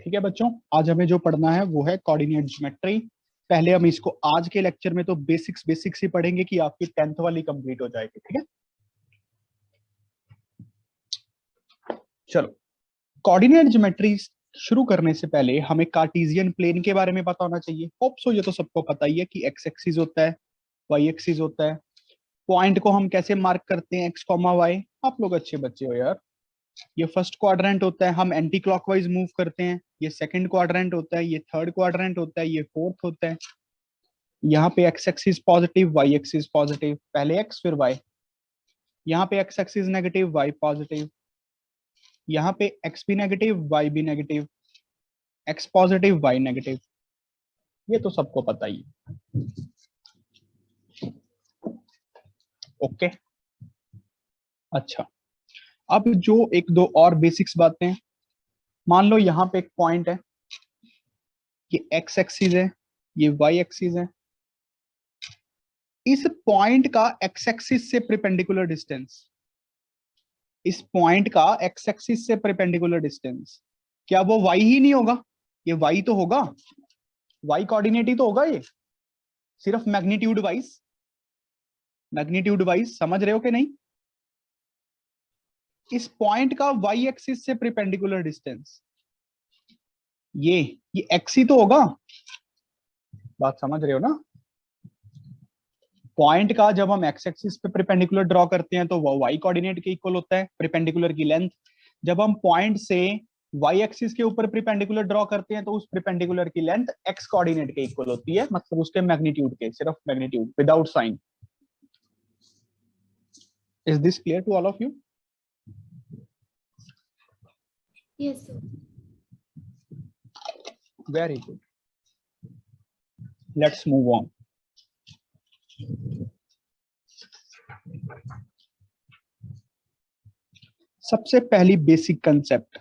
ठीक है बच्चों, आज हमें जो पढ़ना है वो है कोऑर्डिनेट ज्योमेट्री। पहले हम इसको आज के लेक्चर में तो बेसिक्स ही पढ़ेंगे कि आपकी 10th वाली कंप्लीट हो जाएगी। ठीक है, चलो कोऑर्डिनेट ज्योमेट्री शुरू करने से पहले हमें कार्टेशियन प्लेन के बारे में पता होना चाहिए। होप सो ये तो सबको पता ही है कि एक्स एक्सिस होता है, वाई एक्सिस होता है। पॉइंट को हम कैसे मार्क करते हैं, एक्स कॉमा वाई। आप लोग अच्छे बच्चे हो यार। ये फर्स्ट क्वाड्रेंट होता है, हम एंटी क्लॉकवाइज मूव करते हैं। ये सेकंड क्वाड्रेंट होता है, ये थर्ड क्वाड्रेंट होता है, ये फोर्थ होता है। यहाँ पे X axis positive, Y axis positive, पहले एक्स फिर वाई। यहाँ पे X axis negative, Y positive. यहाँ पे एक्स भी नेगेटिव, वाई भी negative, X positive, Y negative. ये तो सबको पता ही है। ओके, अच्छा, अब जो एक दो और बेसिक्स बातें हैं। मान लो यहाँ पे एक पॉइंट है, ये एक्स एक्सिस है, ये वाई एक्सिस है। इस पॉइंट का एक्स एक्सिस से परपेंडिकुलर डिस्टेंस, इस पॉइंट का एक्स एक्सिस से परपेंडिकुलर डिस्टेंस, क्या वो वाई ही नहीं होगा? ये वाई तो होगा, वाई कोऑर्डिनेट ही तो होगा ये, सिर्फ मैग्नीट्यूड वाइज। मैग्नीट्यूड वाइज समझ रहे हो कि नहीं? इस पॉइंट का वाई एक्सिस से परपेंडिकुलर डिस्टेंस, ये एक्स ही तो होगा। बात समझ रहे हो ना? पॉइंट का जब हम एक्स एक्सिस पे परपेंडिकुलर ड्रॉ करते हैं तो वो वाई कोऑर्डिनेट के इक्वल होता है, परपेंडिकुलर की लेंथ। जब हम पॉइंट से वाई एक्सिस के ऊपर परपेंडिकुलर ड्रॉ करते हैं तो उस परपेंडिकुलर की लेंथ एक्स कोऑर्डिनेट के इक्वल होती है, मतलब उसके मैग्नीट्यूड के, सिर्फ magnitude without sign. Is this clear to all of you? Yes, sir. Very good, let's move on. सबसे पहली बेसिक कंसेप्ट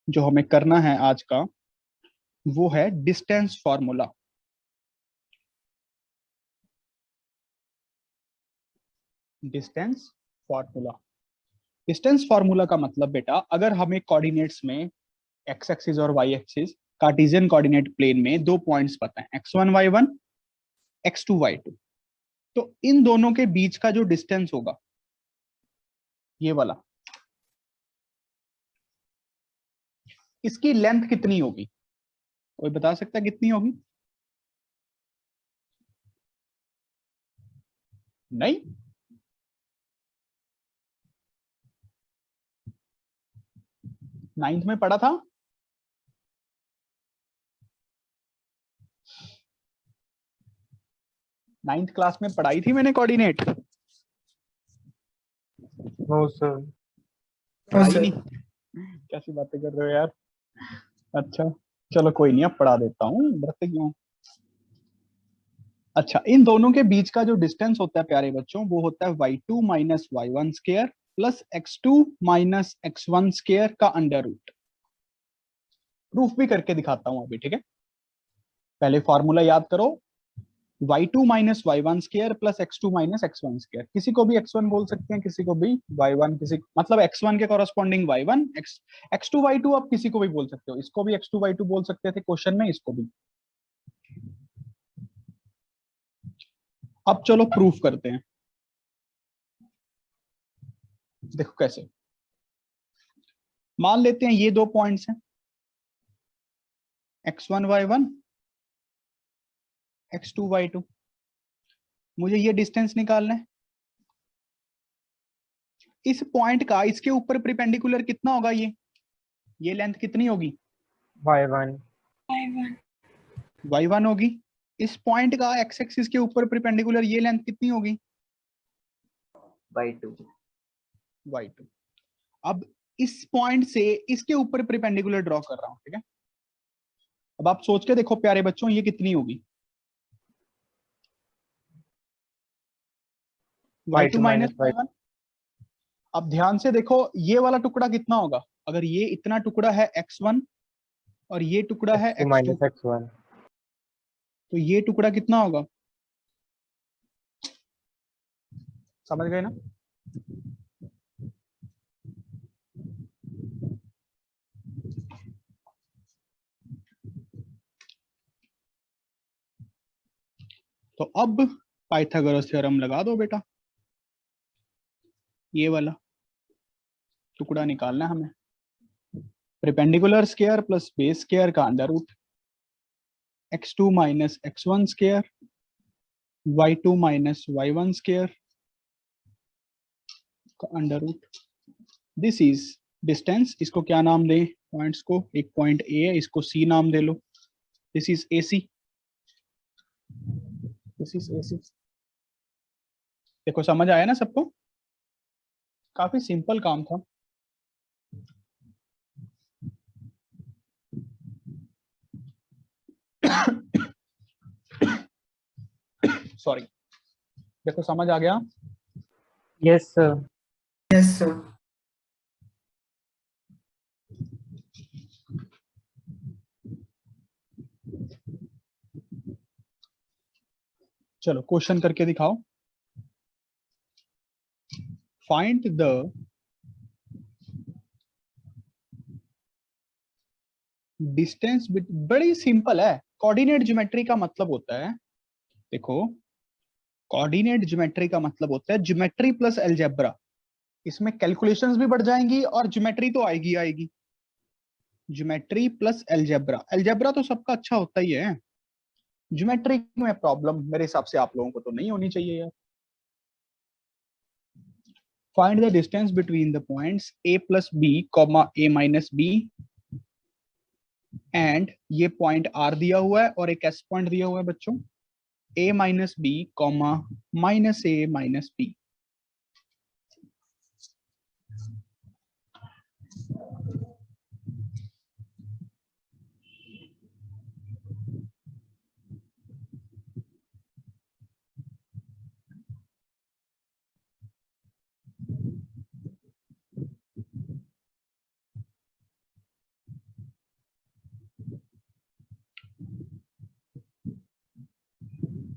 जो हमें करना है आज का वो है distance formula. Distance formula, distance formula का मतलब बेटा, अगर हमें कोऑर्डिनेट्स में एक्स एक्सिस और Y axis, Cartesian coordinate plane में दो पॉइंट्स पता है, x1 y1, x2 y2, तो इन दोनों के बीच का जो डिस्टेंस होगा ये वाला, इसकी लेंथ कितनी होगी? कोई बता सकता है कितनी होगी? नहीं, नाइन्थ में पढ़ा था। नाइन्थ क्लास में पढ़ाई थी मैंने कोऑर्डिनेट। No sir. पढ़ाई नहीं? कैसी बातें कर रहे हो यार। अच्छा चलो कोई नहीं, अब पढ़ा देता हूँ, डरते क्यों। अच्छा, इन दोनों के बीच का जो डिस्टेंस होता है प्यारे बच्चों, वो होता है y2 minus y1 square plus x2 minus x1 square का अंडर रूट। प्रूफ भी करके दिखाता हूं अभी, ठीक है? पहले फॉर्मूला याद करो, y2 minus y1 square plus x2 minus x1 square. किसी को भी x1 बोल सकते हैं, किसी को भी y1, किसी मतलब x1 के कॉरस्पॉन्डिंग y1, x2 y2 आप किसी को भी बोल सकते हो। इसको भी x2 y2 बोल सकते थे क्वेश्चन में, इसको भी। अब चलो प्रूफ करते हैं, देखो कैसे। मान लेते हैं ये दो पॉइंट्स हैं, x1 y1, x2 y2। मुझे ये डिस्टेंस निकालना है। इस पॉइंट का इसके ऊपर परपेंडिकुलर कितना होगा? ये लेंथ कितनी होगी? y1 y1 होगी। इस पॉइंट का एक्स एक्सिस के ऊपर परपेंडिकुलर ये लेंथ कितनी होगी? y2 y2। अब इस पॉइंट से इसके ऊपर परपेंडिकुलर ड्रॉ कर रहा हूं, ठीक है? अब आप सोच के देखो प्यारे बच्चों, ये कितनी होगी? y2 minus y1। अब ध्यान से देखो, ये वाला टुकड़ा कितना होगा? अगर ये इतना टुकड़ा है x1 और ये टुकड़ा है x2 x2, माइनस x1। तो ये टुकड़ा कितना होगा? समझ गए ना? तो अब पाइथागोरस थ्योरम लगा दो बेटा, ये वाला टुकड़ा निकालना है हमें। Perpendicular square plus base square का under root, x2 minus x1 square, y2 minus y1 square का under root. This is distance, इसको क्या नाम दें पॉइंट्स को, एक पॉइंट ए है, इसको सी नाम दे लो। This is a C, this is a C. देखो समझ आया ना सबको, काफी सिंपल काम था। सॉरी, देखो समझ आ गया। Yes, sir. Yes, sir. चलो क्वेश्चन करके दिखाओ। फाइंड द डिस्टेंस, बड़ी सिंपल है। कोऑर्डिनेट ज्योमेट्री का मतलब होता है, देखो कोऑर्डिनेट ज्योमेट्री का मतलब होता है ज्योमेट्री प्लस अलजेब्रा। इसमें कैलकुलेशंस भी बढ़ जाएंगी और ज्योमेट्री तो आएगी आएगी। ज्योमेट्री प्लस अलजेब्रा, अलजेब्रा तो सबका अच्छा होता ही है, ज्योमेट्री में प्रॉब्लम मेरे हिसाब से आप लोगों को तो नहीं होनी चाहिए यार। Find the distance between the points a plus B comma a minus B, and ये पॉइंट r दिया हुआ है और एक s पॉइंट दिया हुआ है बच्चों, a minus B comma minus a minus B.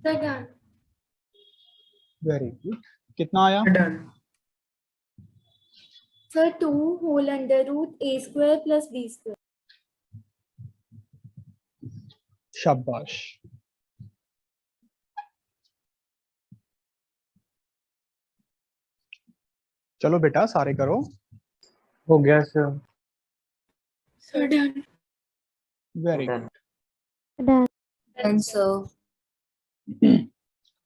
Sir, done. Very good, कितना आया? Done. Sir, 2 whole under root a square plus b square. शाबाश। चलो बेटा सारे करो। हो गया sir. Sir, done. Very good, Done, sir.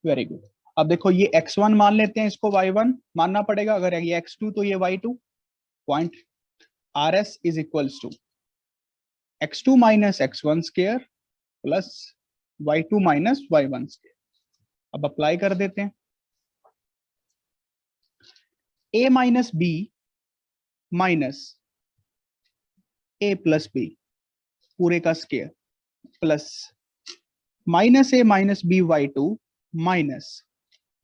Very good. अब देखो ये x1 मान लेते हैं, इसको y1 मानना पड़ेगा, अगर ये x2 तो ये y2। Point rs is equals to x2 minus x1 square plus y2 minus y1 square. अब अप्लाई कर देते हैं, a minus B minus a plus B पूरे का square plus minus a minus B y2 minus,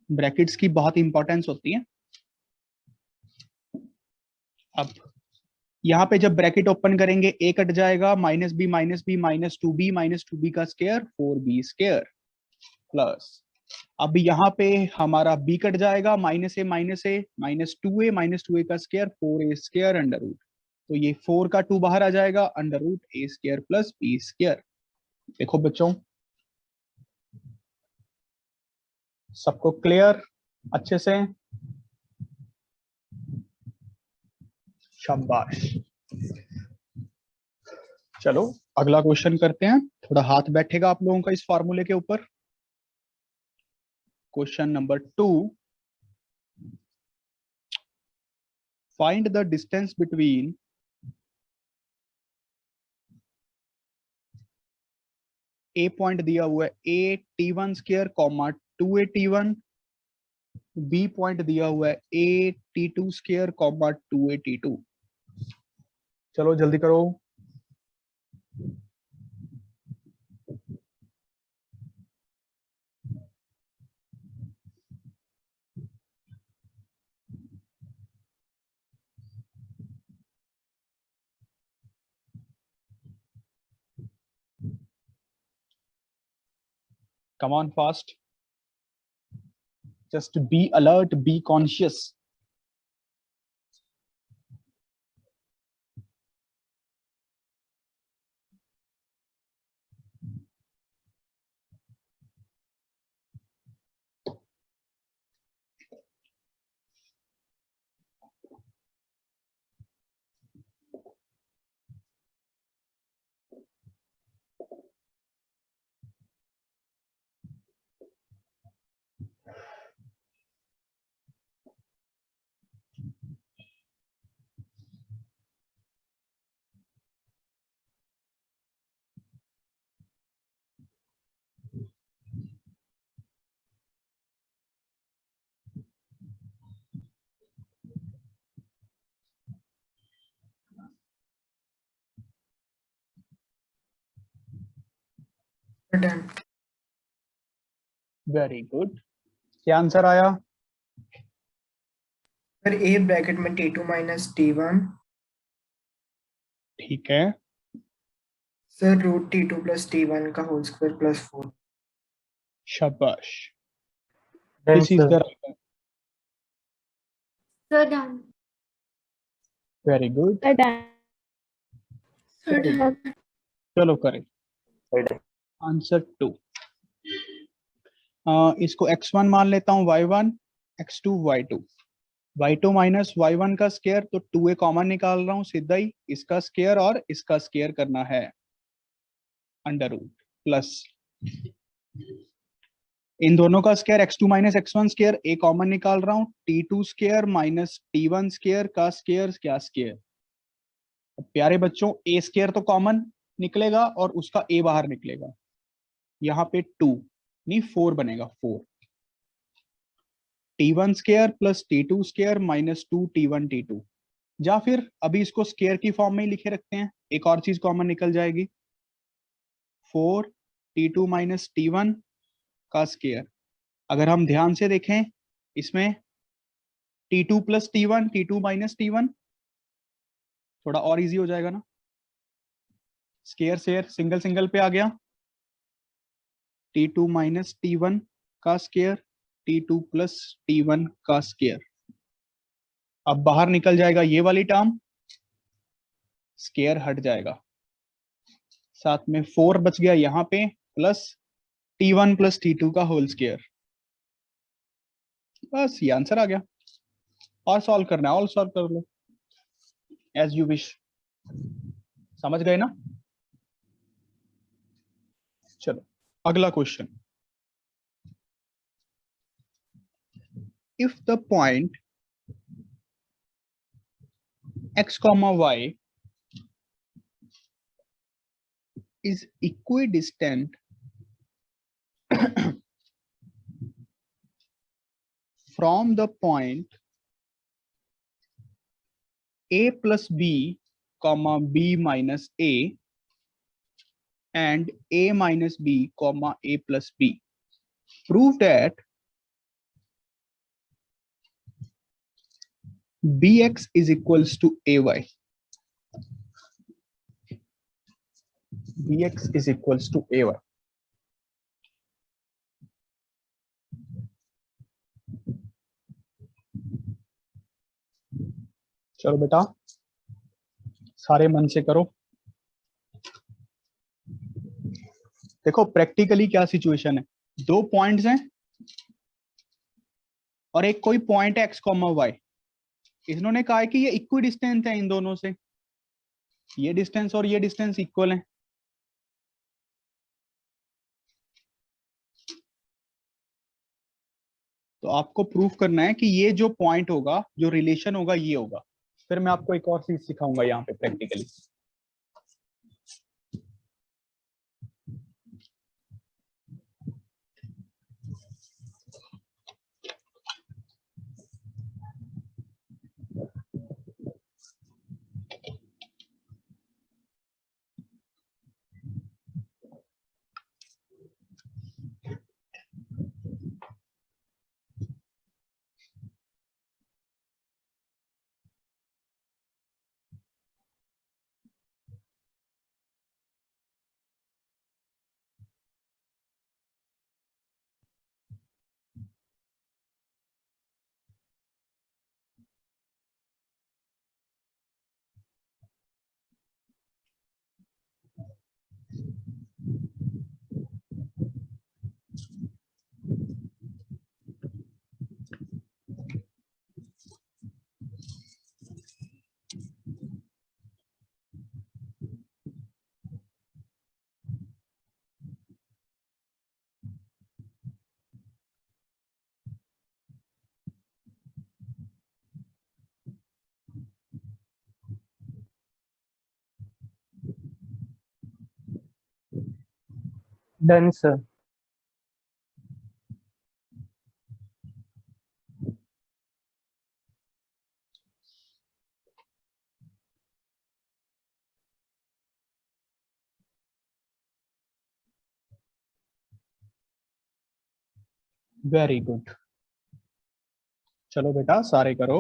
brackets की बहुत importance होती है। अब यहाँ पे जब ब्रैकेट ओपन करेंगे a कट जाएगा, minus B minus two B का स्क्वायर 4b स्क्वायर प्लस, अब यहाँ पे हमारा b कट जाएगा, माइनस ए माइनस टू ए का square 4a square under root, तो ये 4 का 2 बाहर आ जाएगा, अंडर रूट ए स्क्वायर प्लस बी स्क्वायर। देखो बच्चों सबको क्लियर अच्छे से? शाबाश। चलो अगला क्वेश्चन करते हैं, थोड़ा हाथ बैठेगा आप लोगों का इस फार्मूले के ऊपर। Question number 2, find the distance between A point दिया हुआ है A t one square comma 2a t1, B point दिया हुआ है ए t2 square comma 2a t2। चलो जल्दी करो। Come on fast, just be alert, be conscious. Done. Very good. क्या आंसर आया? सर ए ब्रैकेट में T2 माइनस T1 ठीक है, sir root T2 plus T1 का होल स्क्वायर प्लस 4। शाबाश। Done, this is sir. The right. Sir, done. Very good. Sir, done. Sir, done. चलो करें answer 2। इसको x1 मान लेता हूँ, y1, x2 y2, y2 minus y1 का स्केयर, तो 2a कॉमन निकाल रहा हूँ सीधा ही, इसका स्केयर और इसका स्केयर करना है, अंडर रूट प्लस इन दोनों का square x2 minus x1 square, a common निकाल रहा हूँ, t2 square minus t1 square का स्केयर, क्या स्केयर। प्यारे बच्चों a स्केयर तो कॉमन निकलेगा और उसका a बाहर निकलेगा, यहाँ पे 2 नहीं 4 बनेगा, 4 t1 square plus t2 square minus 2 t1 t2, या फिर अभी इसको स्केयर की फॉर्म में ही लिखे रखते हैं, एक और चीज कॉमन निकल जाएगी, 4 t2 माइनस t1 का स्केयर। अगर हम ध्यान से देखें इसमें t2 plus t1, t2 minus t1, थोड़ा और इजी हो जाएगा ना, स्केयर शेयर सिंगल सिंगल पे आ गया, t2 माइनस t1 का स्केयर, t2 प्लस t1 का स्केयर। अब बाहर निकल जाएगा ये वाली टर्म, स्केयर हट जाएगा, साथ में 4 बच गया यहाँ पे, प्लस t1 प्लस t2 का होल स्केयर। बस ये आंसर आ गया। और सॉल्व करना है, और सॉल्व कर लो एज यू विश। समझ गए ना? चलो अगला question. If the point x comma y is equidistant from the point a plus b comma b minus a and a minus b comma a plus b, prove that bx is equals to ay. bx is equals to ay. चलो बेटा सारे मन से करो। देखो practically क्या situation है, दो पॉइंट्स हैं और एक कोई पॉइंट है x कॉमा y, इन्होंने कहा है कि ये इक्वी डिस्टेंस है इन दोनों से, ये डिस्टेंस और ये डिस्टेंस इक्वल है। तो आपको प्रूफ करना है कि ये जो पॉइंट होगा, जो रिलेशन होगा, ये होगा। फिर मैं आपको एक और चीज सिखाऊंगा यहाँ पे practically. Done, sir. Very good. चलो बेटा सारे करो।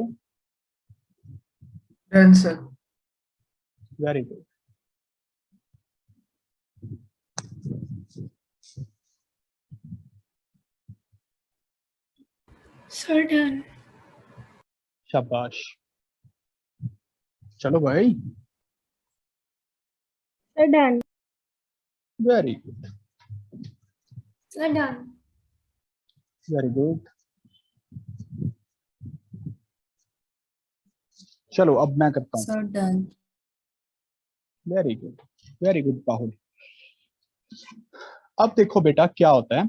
Done sir. Very good. Sir done. शाबाश। चलो भाई। Sir done. Very good. Sir done. Very good. चलो अब मैं करता हूँ। Sir done. Very good. Very good Pahul. अब देखो बेटा क्या होता है,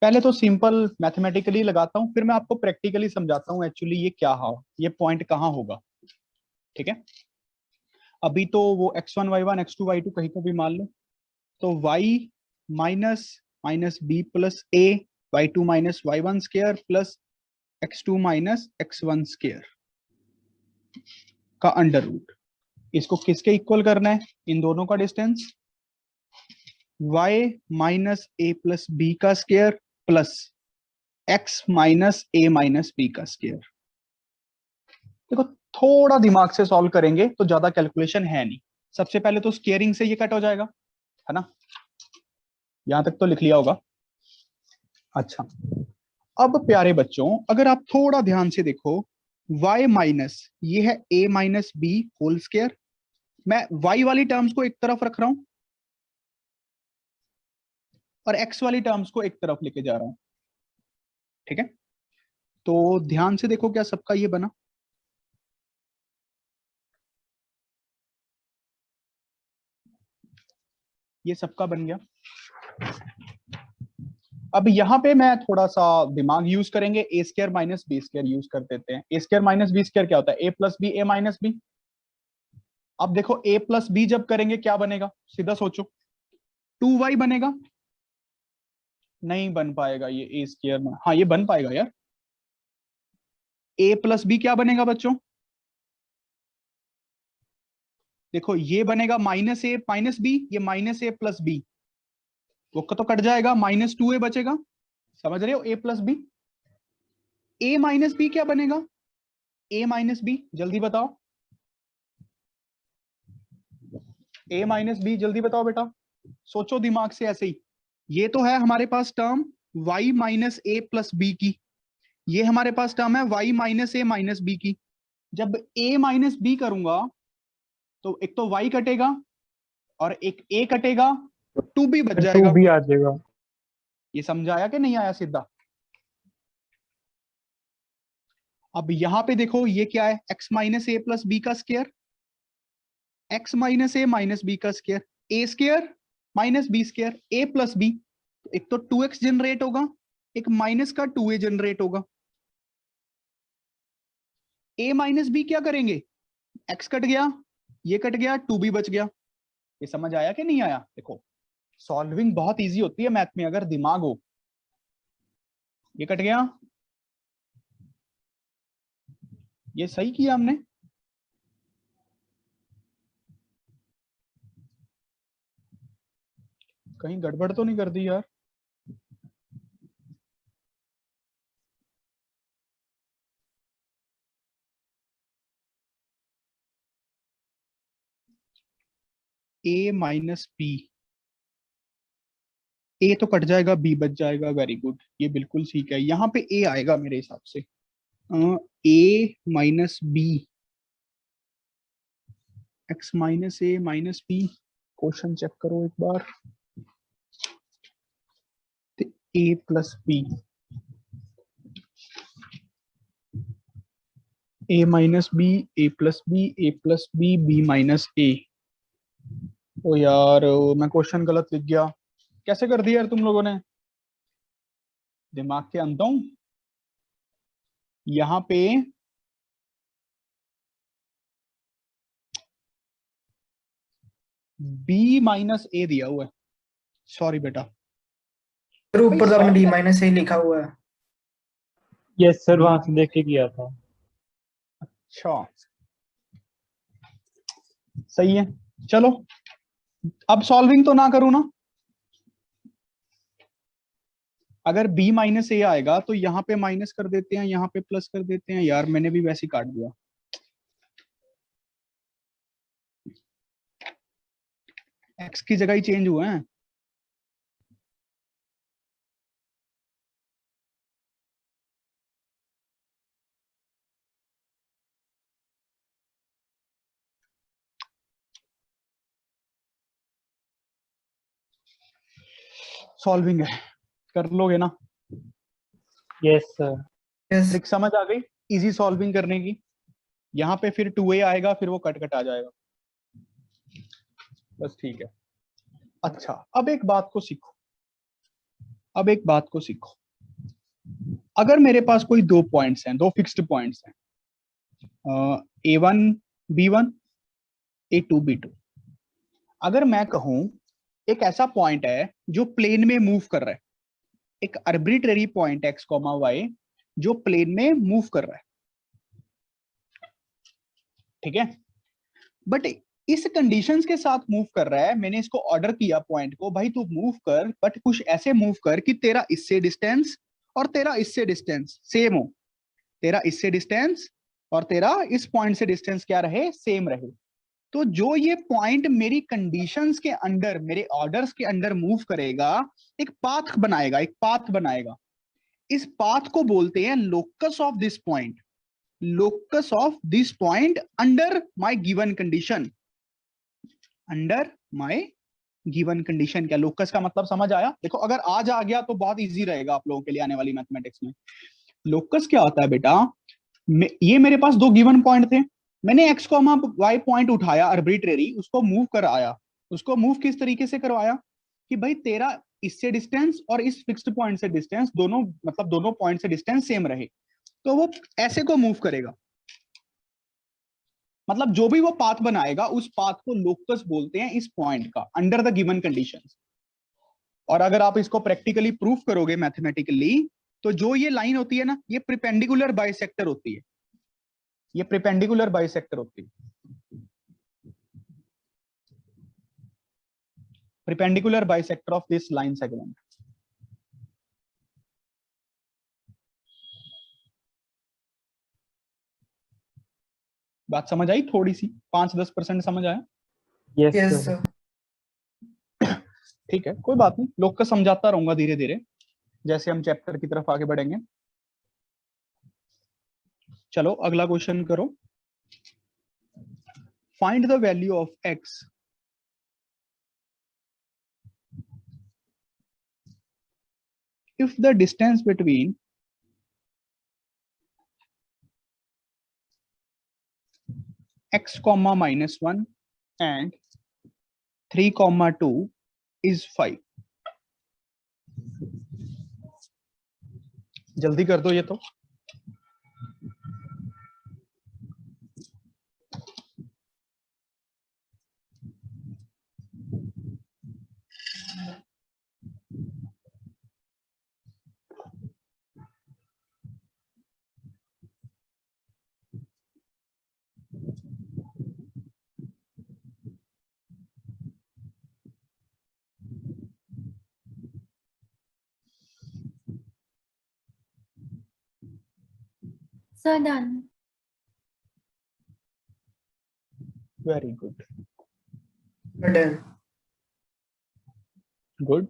पहले तो सिंपल मैथमेटिकली लगाता हूँ, फिर मैं आपको प्रैक्टिकली समझाता हूँ एक्चुअली ये क्या है, ये पॉइंट कहाँ होगा। ठीक है, अभी तो वो x1 y1 x2 y2 कहीं को भी मान लो, तो y minus minus B plus A y2 minus y1 square plus x2 minus x1 square का अंडर रूट, इसको किसके इक्वल करना है, इन दोनों का distance y minus A plus B का square plus x minus A minus B का स्क्वायर। देखो थोड़ा दिमाग से सॉल्व करेंगे तो ज्यादा कैलकुलेशन है नहीं। सबसे पहले तो स्क्वेयरिंग से ये कट हो जाएगा, है ना, यहां तक तो लिख लिया होगा। अच्छा, अब प्यारे बच्चों अगर आप थोड़ा ध्यान से देखो, y माइनस ये है a minus B whole square, मैं y वाली टर्म्स को एक तरफ रख रहा हूं और x वाली टर्म्स को एक तरफ लेके जा रहा हूं। ठीक है, तो ध्यान से देखो क्या सबका ये बना, ये सबका बन गया। अब यहाँ पे मैं थोड़ा सा दिमाग यूज करेंगे, A square minus B square use कर देते हैं। A square minus B square क्या होता है, A plus B A minus B. अब देखो ए प्लस बी जब करेंगे क्या बनेगा, सीधा सोचो, 2y बनेगा, नहीं बन पाएगा ये ए स्क्वायर में, हाँ ये बन पाएगा यार। ए प्लस बी क्या बनेगा बच्चों, देखो ये बनेगा माइनस ए माइनस बी, ये माइनस ए प्लस बी, वो तो कट जाएगा, माइनस 2a बचेगा। समझ रहे हो, ए plus B. A minus B क्या बनेगा, ए माइनस बी जल्दी बताओ, ए माइनस बी जल्दी बताओ बेटा, सोचो दिमाग से ऐसे ही। ये तो है हमारे पास term y minus A plus B की, ये हमारे पास टर्म है y minus A minus B की। जब a माइनस बी करूंगा तो एक तो y कटेगा और एक a कटेगा, 2b बच टू जाएगा। भी आ जाएगा। ये समझाया कि नहीं आया सीधा। अब यहां पे देखो ये क्या है, x minus A plus B का square, x minus A minus B का स्क्वायर, ए स्क्वायर माइनस बी स्क्वायर, ए प्लस बी, एक तो 2x जनरेट होगा, एक माइनस का 2a जनरेट होगा। a माइनस बी क्या करेंगे, x कट गया, ये कट गया, 2b बच गया। ये समझ आया कि नहीं आया। देखो सॉल्विंग बहुत इजी होती है मैथ में अगर दिमाग हो। ये कट गया, ये सही किया हमने, कहीं गड़बड़ तो नहीं कर दी यार। a माइनस बी, ए तो कट जाएगा, बी बच जाएगा, वेरी गुड, ये बिल्कुल ठीक है। यहाँ पे ए आएगा मेरे हिसाब से, ए minus B, x minus A minus B, question check करो एक बार, ए plus B, A minus B, A plus B, A plus B, B minus ए। ओ यार मैं क्वेश्चन गलत लिख गया, कैसे कर दिया यार तुम लोगों ने, दिमाग के अंतों। यहाँ पे बी माइनस ए दिया हुआ है, सॉरी बेटा। सर ऊपर तो आपने solve डी कर- माइनस ए लिखा हुआ है। यस सर, वहां से देख के किया था। अच्छा सही है, चलो अब सॉल्विंग तो ना करूं ना, अगर b माइनस ए आएगा तो यहाँ पे माइनस कर देते हैं, यहाँ पे प्लस कर देते हैं। यार मैंने भी वैसे ही काट दिया। x की जगह ही चेंज हुआ है। सॉल्विंग है, कर लोगे ना? Yes sir. यस ट्रिक समझ आ गई इजी सॉल्विंग करने की। यहाँ पे फिर 2a आएगा, फिर वो कट कट आ जाएगा। बस ठीक है। अच्छा, अब एक बात को सीखो, अब एक बात को सीखो। अगर मेरे पास कोई दो पॉइंट्स हैं, दो फिक्स्ड पॉइंट्स हैं, a1 b1 a2 b2। अगर मैं कहूं एक ऐसा पॉइंट है जो प्लेन में मूव कर रहा है, एक आर्बिट्रेरी पॉइंट x, y जो प्लेन में मूव कर रहा है, ठीक है, बट इस कंडीशंस के साथ मूव कर रहा है। मैंने इसको ऑर्डर किया पॉइंट को, भाई तू मूव कर, बट कुछ ऐसे मूव कर कि तेरा इससे डिस्टेंस और तेरा इससे डिस्टेंस सेम हो, तेरा इससे डिस्टेंस और तेरा इस पॉइंट से डिस्टेंस क्या रहे, सेम रहे। तो जो ये पॉइंट मेरी कंडीशंस के अंडर, मेरे ऑर्डर्स के अंडर मूव करेगा, एक पाथ बनाएगा, एक पाथ बनाएगा। इस पाथ को बोलते हैं locus of this point, locus of this point under my given condition, under my given condition. क्या लोकस का मतलब समझ आया? देखो अगर आज आ गया तो बहुत इजी रहेगा आप लोगों के लिए आने वाली मैथमेटिक्स में। लोकस क्या होता है बेटा, ये मेरे पास दो गिवन पॉइंट थे, मैंने x, y पॉइंट उठाया आर्बिट्रेरी, उसको मूव कराया। उसको मूव किस तरीके से करवाया कि भाई तेरा इससे डिस्टेंस और इस फिक्स्ड पॉइंट से डिस्टेंस दोनों, मतलब दोनों पॉइंट से डिस्टेंस सेम रहे, तो वो ऐसे को मूव करेगा। मतलब जो भी वो पाथ बनाएगा उस पाथ को लोकस बोलते हैं इस पॉइंट का, अंडर द गिवन कंडीशंस। और अगर आप इसको प्रैक्टिकली प्रूफ करोगे मैथमेटिकली, तो जो ये लाइन होती है ना, ये परपेंडिकुलर बाइसेक्टर होती है, ये परपेंडिकुलर बाइसेक्टर होती है, perpendicular bisector of this line segment. बात समझ आई? थोड़ी सी 5-10% समझ आया? Yes yes sir. सर। ठीक है, कोई बात नहीं, लोग का समझाता रहूंगा धीरे धीरे जैसे हम चैप्टर की तरफ आगे बढ़ेंगे। चलो अगला क्वेश्चन करो। Find the value of x if the distance between x comma -1 and 3,2 is 5। जल्दी कर दो ये तो। Sir, done. Very good, done. Good.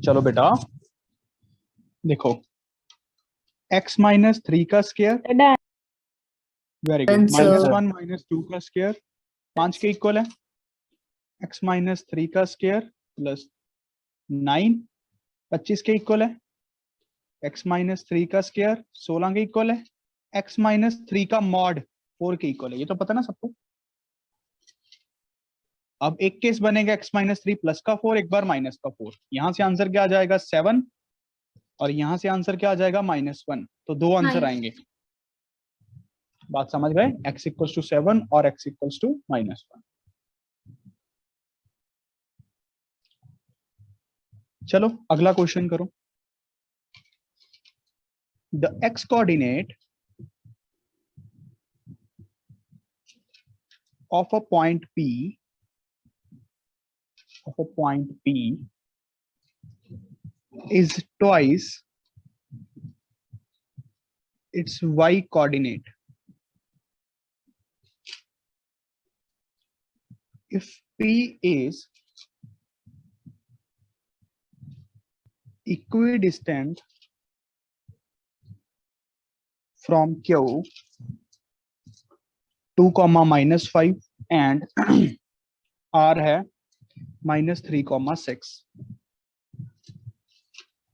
चलो बेटा देखो, x -3 का square, very good, Done, sir. -1 -2 का स्क्वायर 5 के इक्वल है, x -3 का स्क्वायर प्लस 9 25 के इक्वल है, x -3 का स्क्वायर 16 के इक्वल है, x -3 का मॉड 4 के इक्वल है। ये तो पता ना सबको। अब एक केस बनेगा x -3 प्लस का 4, एक बार माइनस का 4। यहां से आंसर क्या आ जाएगा 7, और यहां से आंसर क्या आ जाएगा -1। तो दो आंसर आएंगे। बात समझ गए? x = 7 और x = -1। चलो अगला क्वेश्चन करो। The x coordinate of a point P is twice its y coordinate if P is equidistant from Q 2, -5 and R है -3, 6,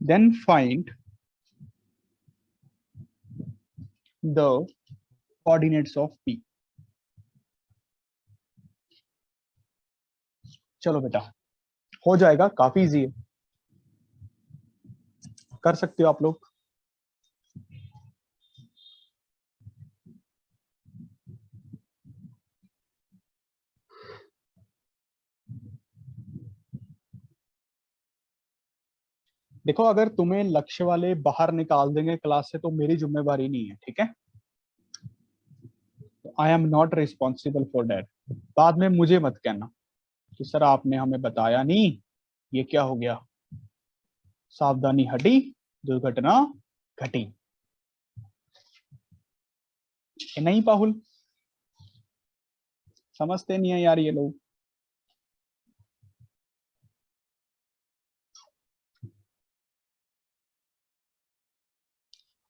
then find the coordinates of P। चलो बेटा हो जाएगा, काफी इजी है, कर सकते हो आप लोग। देखो अगर तुम्हें लक्ष्य वाले बाहर निकाल देंगे क्लास से तो मेरी जिम्मेवारी नहीं है, ठीक है। I am not responsible for that. बाद में मुझे मत कहना कि सर आपने हमें बताया नहीं, ये क्या हो गया। सावधानी हटी, दुर्घटना घटी। नहीं पाहुल, समझते नहीं है यार ये लोग।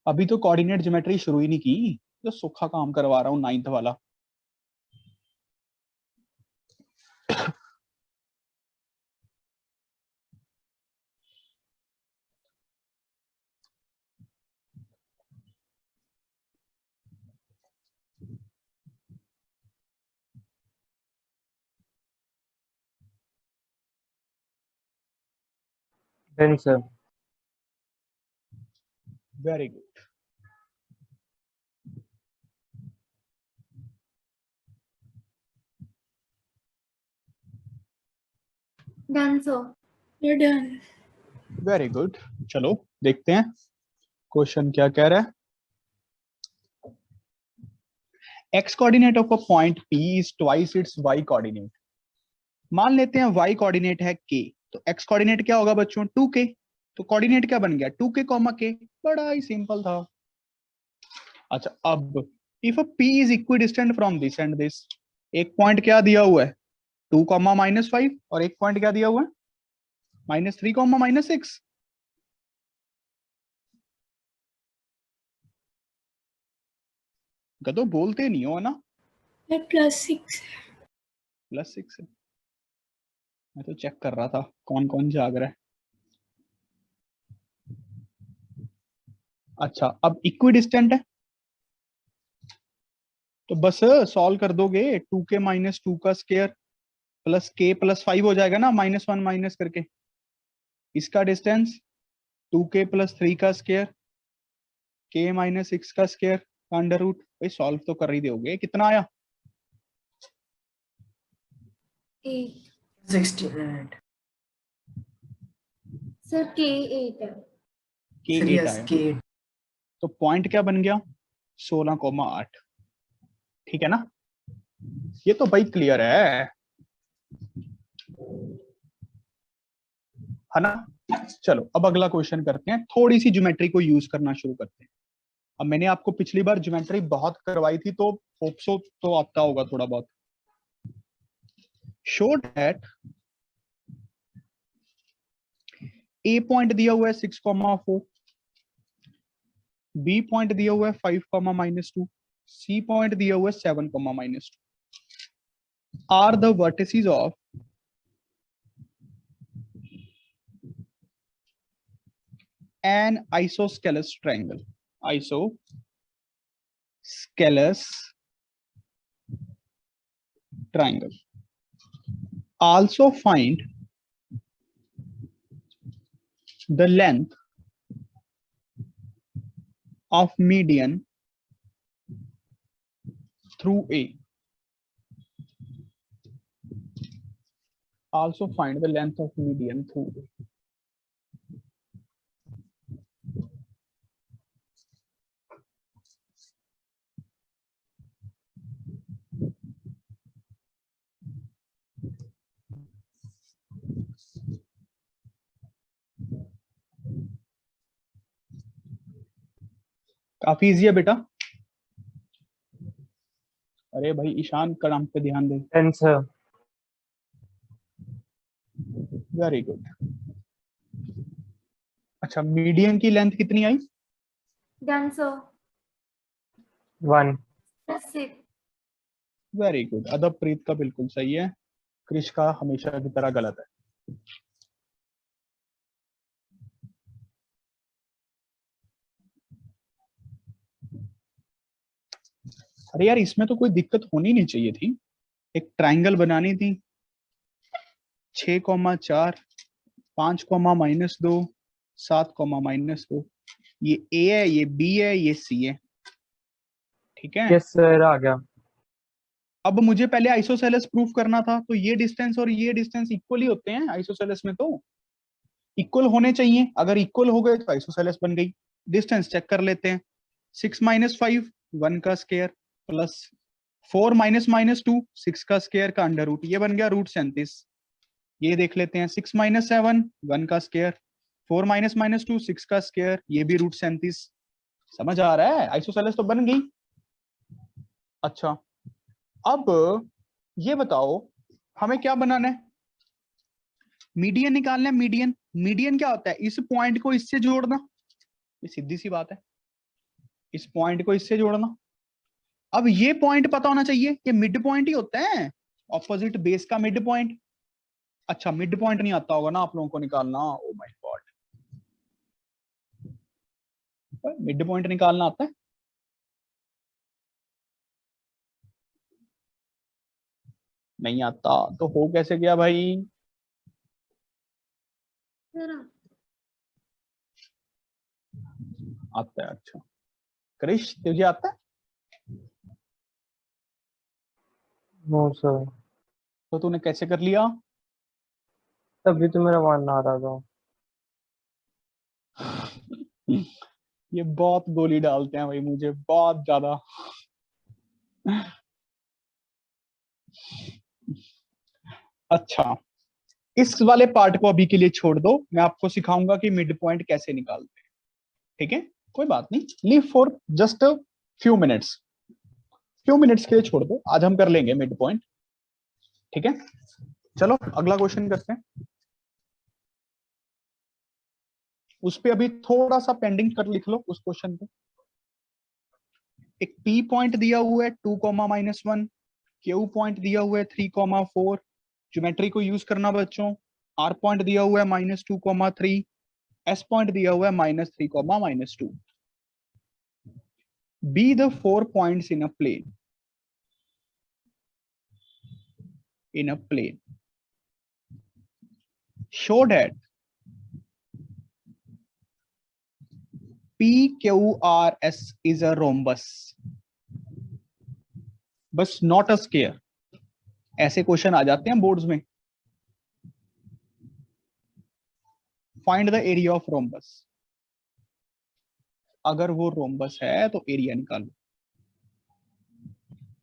अभी तो कोऑर्डिनेट ज्योमेट्री शुरू ही नहीं की, जो सूखा काम करवा रहा हूँ 9th वाला। Then, sir. Very good. Done, sir. You're done. Very good. चलो देखते हैं क्वेश्चन क्या कह रहा है। X coordinate of a point P is twice its Y coordinate. मान लेते हैं वाई कोऑर्डिनेट है k, तो एक्स कोऑर्डिनेट क्या होगा बच्चों 2k, तो कोऑर्डिनेट क्या बन गया 2k, k। बड़ा ही सिंपल था। अच्छा अब if P is equidistant from this and this, एक पॉइंट क्या दिया हुआ है 2, -5 और एक पॉइंट क्या दिया हुआ है -3, -6। तो बोलते नहीं हो ना। That +6. +6 है, मैं तो चेक कर रहा था कौन कौन जाग रहा है। अच्छा अब इक्विडिस्टेंट है तो बस सॉल्व कर दोगे, 2k - 2 का स्क्वायर प्लस k + 5 हो जाएगा ना, -1 माइनस करके। इसका डिस्टेंस 2k + 3 का स्क्वायर, k - 6 का स्क्वायर का अंडर रूट। भाई सॉल्व तो कर ही दोगे। कितना आया 8. 68 Sir, K8 है। k सर 8 यस आया, के तो पॉइंट क्या बन गया 16,8। ठीक है ना, ये तो भाई क्लियर है ना। चलो अब अगला क्वेश्चन करते हैं, थोड़ी सी ज्योमेट्री को यूज करना शुरू करते हैं। अब मैंने आपको पिछली बार ज्योमेट्री बहुत करवाई थी तो होप सो तो आता होगा थोड़ा बहुत। शो दैट ए पॉइंट दिया हुआ है 6,4, बी पॉइंट दिया हुआ है 5, -2, सी पॉइंट दिया हुआ है 7, -2 are the vertices of an isosceles triangle। Isosceles triangle। Also find the length of median through A। Also find the length of median through A। काफी इजी है बेटा। अरे भाई ईशान का नाम पे ध्यान दे। Then, sir. Very good. अच्छा, मीडियन की लेंथ कितनी आई? Done, sir. 1. Plus 6. Very good. Adabpreet का बिल्कुल सही है, क्रिश का हमेशा की तरह गलत है। अरे यार इसमें तो कोई दिक्कत होनी नहीं चाहिए थी। एक ट्रायंगल बनानी थी, 6,4, 5,-2, 7,-2। ये ए है, ये बी है, ये सी है, ठीक है। Yes, sir. आ गया. अब मुझे पहले आइसोसेलेस प्रूफ करना था, तो ये डिस्टेंस और ये डिस्टेंस इक्वल ही होते हैं आइसोसेलेस में, तो इक्वल होने चाहिए। अगर इक्वल हो गए तो आइसोसेलेस बन गई। डिस्टेंस चेक कर लेते हैं। 6 - 5 1 का स्क्वायर प्लस 4 - 2 6 का स्क्वायर का अंडर रूट, ये बन गया √37। ये देख लेते हैं, 6 - 7 1 का स्क्वायर, 4 - 2 6 का स्क्वायर, ये भी √37। समझ आ रहा है, आइसोसेलेस तो बन गई। अच्छा, अब ये बताओ हमें क्या बनाना है? मीडियन निकालना है। मीडियन, मीडियन क्या होता है? इस पॉइंट को इससे जोड़ना, ये सीधी सी बात है, इस पॉइंट को इससे जोड़ना। अब ये पॉइंट पता होना चाहिए कि मिड पॉइंट ही होता है, ऑपोजिट बेस का मिड पॉइंट। अच्छा, मिड पॉइंट नहीं आता होगा ना आप लोगों को निकालना? Oh my God, mid point निकालना आता है? नहीं आता तो हो कैसे गया भाई? Sir, आता है। अच्छा क्रिश, तुझे आता है? No, sir. तो तूने कैसे कर लिया? तभी तो मेरा 1 आ रहा था. ये बहुत गोली डालते हैं भाई मुझे, बहुत ज्यादा। अच्छा, इस वाले पार्ट को अभी के लिए छोड़ दो, मैं आपको सिखाऊंगा कि मिड पॉइंट कैसे निकालते हैं, ठीक है? कोई बात नहीं, leave for just few minutes, few minutes के लिए छोड़ दो, आज हम कर लेंगे मिड पॉइंट, ठीक है? चलो अगला क्वेश्चन करते हैं। उस पे अभी थोड़ा सा पेंडिंग कर लिख लो उस क्वेश्चन पे। एक पी पॉइंट दिया हुआ है 2, -1, पॉइंट दिया हुआ है 3, 4। ज्योमेट्री को यूज करना बच्चों। आर पॉइंट दिया हुआ है -2, 3। एस पॉइंट दिया हुआ है -3, -2। Be the 4 points in a plane, show that PQRS is a rhombus, but not a square. ऐसे क्वेश्चन आ जाते हैं बोर्ड्स में। Find the area of rhombus. अगर वो रोम्बस है तो एरिया निकालो।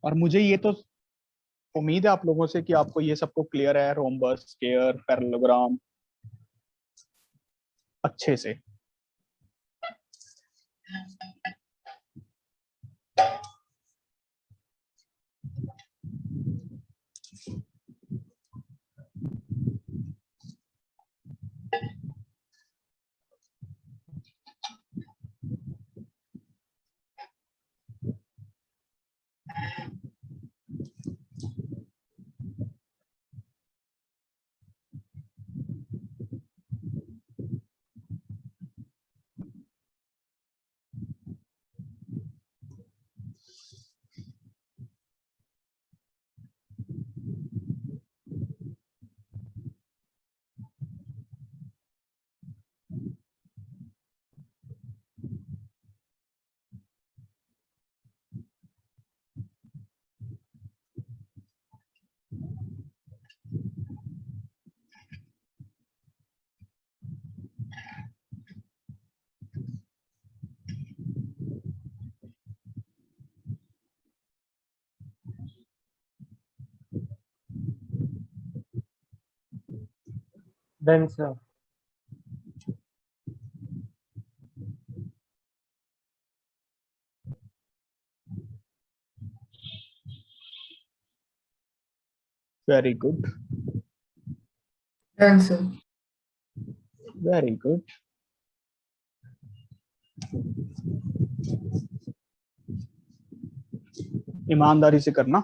और मुझे ये तो उम्मीद है आप लोगों से कि आपको ये सबको क्लियर है, रोम्बस, स्क्वायर, पैरेललोग्राम अच्छे से। Then, sir. Very good, done sir. Very good. ईमानदारी से करना।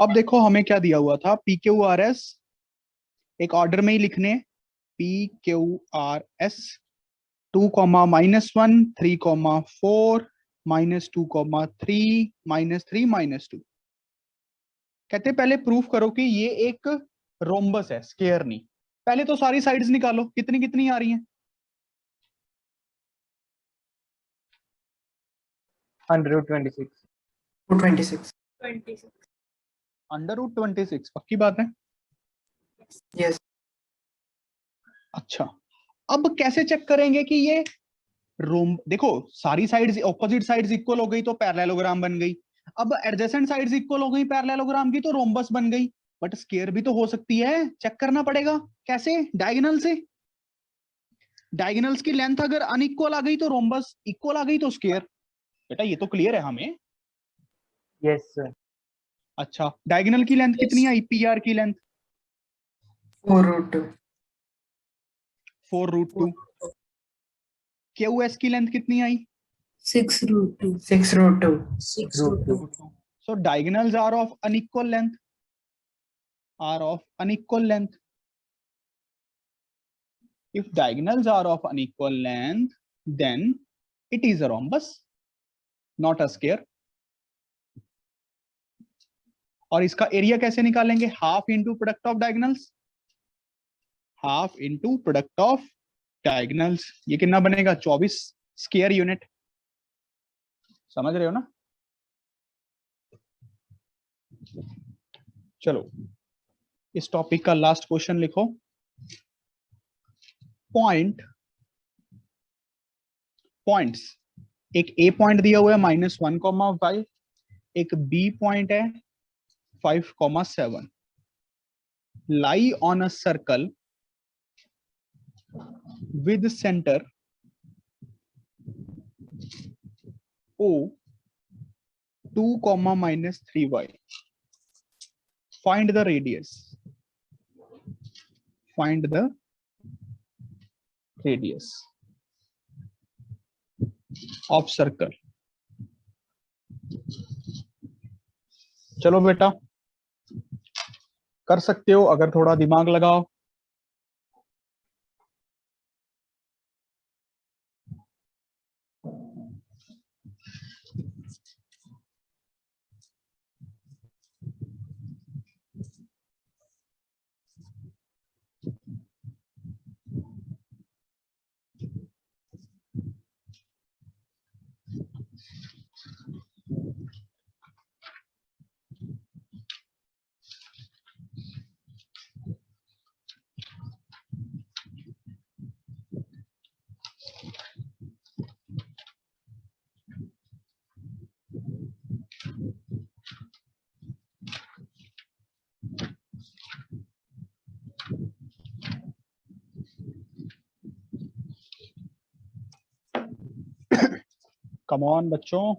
अब देखो हमें क्या दिया हुआ था, पी क्यू आर एस एक ऑर्डर में ही लिखने, पी क्यू आर एस 2, -1 3, 4 -2, 3 -3 -2। कहते पहले प्रूफ करो कि ये एक रोम्बस है, स्क्वायर नहीं। पहले तो सारी साइड्स निकालो, कितनी कितनी आ रही हैं? √26। 226। 26. √26 पक्की बात है? यस। अच्छा, अब कैसे चेक करेंगे कि ये रोम, देखो सारी साइड्स ऑपोजिट साइड्स इक्वल हो गई तो पैरेललोग्राम बन गई। अब एडजेसेंट साइड्स इक्वल हो गई पैरेललोग्राम की तो रोम्बस बन गई। बट स्क्वायर भी तो हो सकती है, चेक करना पड़ेगा। कैसे? डायगोनल से। डायगोनल्स की लेंथ अगर अनइक्वल आ गई तो रोम्बस, इक्वल आ गई तो स्क्वायर। बेटा ये तो क्लियर है हमें। Yes sir. अच्छा, डायगोनल की लेंथ कितनी आई? पीआर की लेंथ 4√2। 4√2। क्यूएस की लेंथ कितनी आई? 6√2. 6√2। 6√2. So diagonals are of unequal length, are of unequal length. If diagonals are of unequal length, then it is a rhombus, not a square. और इसका area कैसे निकालेंगे? Half into product of diagonals, half into product of diagonals. ये कितना बनेगा? 24 square unit. समझ रहे हो ना? चलो इस टॉपिक का लास्ट क्वेश्चन लिखो। पॉइंट्स, एक ए पॉइंट दिया हुआ है -1, 5, एक बी पॉइंट है 5, 7, lie on a circle with center O 2, -3y. Find the radius. Find the radius of circle. चलो बेटा कर सकते हो अगर थोड़ा दिमाग लगाओ। कम ऑन बच्चों।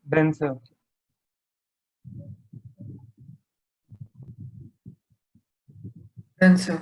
Done sir. Done sir.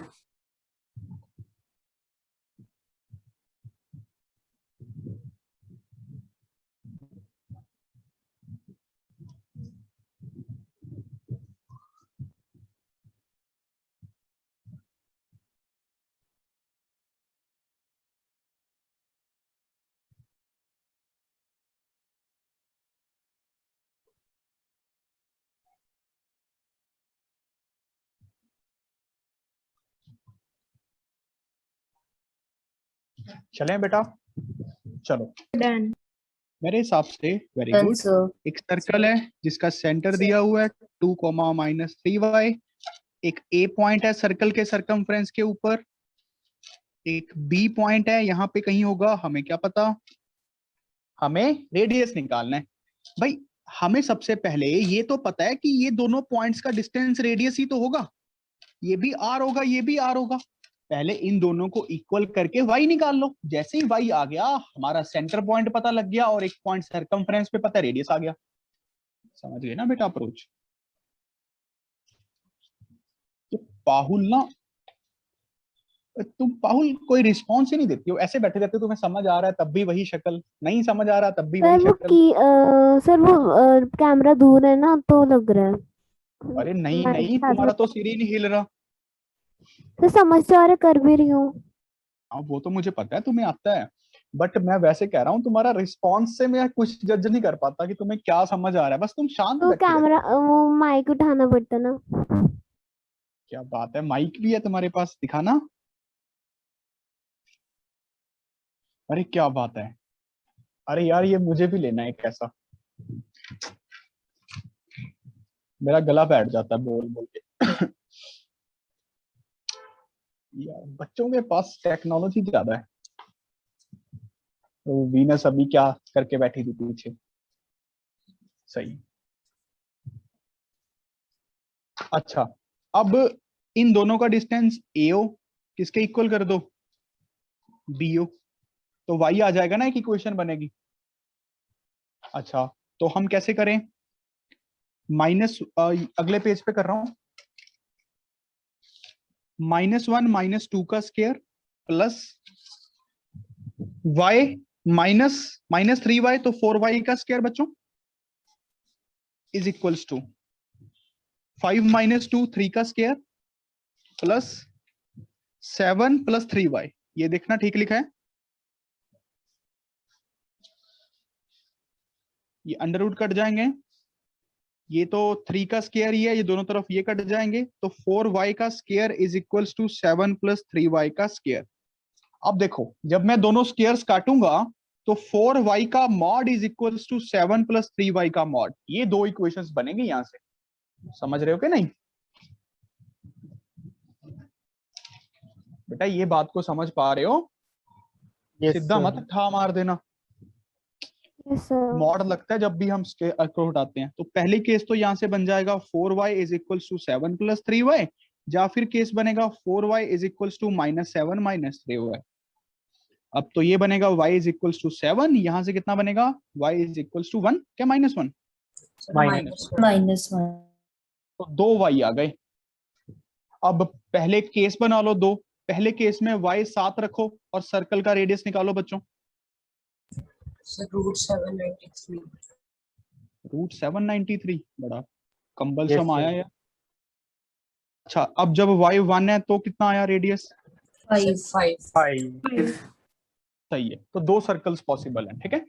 चलें बेटा, चलो Done. मेरे हिसाब से वेरी Done, गुड। sir. एक सर्कल है जिसका सेंटर दिया हुआ है 2, -3y। एक ए पॉइंट है सर्कल के सरकमफ्रेंस के ऊपर, एक बी पॉइंट है यहाँ पे कहीं होगा, हमें क्या पता, हमें रेडियस निकालना है। भाई हमें सबसे पहले ये तो पता है कि ये दोनों पॉइंट्स का डिस्टेंस रेडियस ही तो होगा, ये भी आर होगा ये भी आर होगा। पहले इन दोनों को इक्वल करके y निकाल लो। जैसे ही y आ गया हमारा सेंटर पॉइंट पता लग गया और एक पॉइंट सरकमफ्रेंस पे पता रेडियस आ गया। समझ गए ना बेटा अप्रोच? पाहुल ना, तुम पाहुल कोई रिस्पॉन्स ही नहीं देती हो, ऐसे बैठे रहते हो, तुम्हें समझ आ रहा है तब भी वही शक्ल, नहीं समझ आ रहा तब भी वही शक्ल। सर वो कैमरा दूर है ना तो लग रहा है। अरे नहीं मैं नहीं, साथ तुम्हारा में- तो सिर ही नहीं हिल रहा। सर समझ तो आ रहा, कर भी रही हूँ। हाँ वो तो मुझे पता है तुम्हें आता है, बट मैं वैसे कह रहा हूँ तुम्हारा रिस्पॉन्स से मैं कुछ जज नहीं कर पाता कि तुम्हें क्या समझ आ रहा है, बस तुम शांत तो बैठे रहते कैमरा हो। वो माइक उठाना पड़ता ना। क्या बात है, माइक भी है तुम्हारे पास, दिखाना। अरे क्या बात है, अरे यार ये मुझे भी लेना है एक ऐसा, मेरा गला बैठ जाता है बोल बोल के। यार बच्चों के पास टेक्नोलॉजी ज्यादा है। तो वीनस अभी क्या करके बैठी थी पीछे, सही। अच्छा अब इन दोनों का डिस्टेंस AO किसके इक्वल कर दो, BO, तो y आ जाएगा ना, एक इक्वेशन बनेगी। अच्छा तो हम कैसे करें, माइनस अगले पेज पे कर रहा हूं, -1 -2 का स्क्वायर प्लस y -3y, तो 4y का स्क्वायर बच्चों इज इक्वल्स टू 5 - 2 3 का स्क्वायर प्लस 7 + 3y। ये देखना ठीक लिखा है, ये अंडर रूट कट जाएंगे, ये तो 3 का स्क्वायर ही है, ये दोनों तरफ ये कट जाएंगे, तो 4y का square is equals to 7 + 3y का स्क्वायर। अब देखो जब मैं दोनों स्क्वायर्स काटूंगा तो 4y का mod is equals to 7 + 3y का मॉड, ये दो इक्वेशंस बनेंगे यहां से। समझ रहे हो कि नहीं बेटा, ये बात को समझ पा रहे हो? सीधा मत ठा मार देना, यस सर। मॉड लगता है जब भी हम स्क्वायर उठाते हैं। तो पहली केस तो यहां से बन जाएगा 4y is equals to 7 + 3y, या फिर केस बनेगा 4y is equals to -7 - 3y। अब तो ये बनेगा y इज इक्वल्स टू 7, यहां से कितना बनेगा y इज इक्वल्स टू 1, क्या -1, -1। तो 2 y आ गए। अब पहले केस बना लो दो, पहले केस में y 7 रखो और सर्कल का रेडियस निकालो बच्चों। √793। √793, बड़ा कंबल Yes, सम आया sir. यार। अच्छा अब जब y 1 है तो कितना आया रेडियस, 5। 5. सही है। तो दो सर्कल्स पॉसिबल हैं, ठीक है,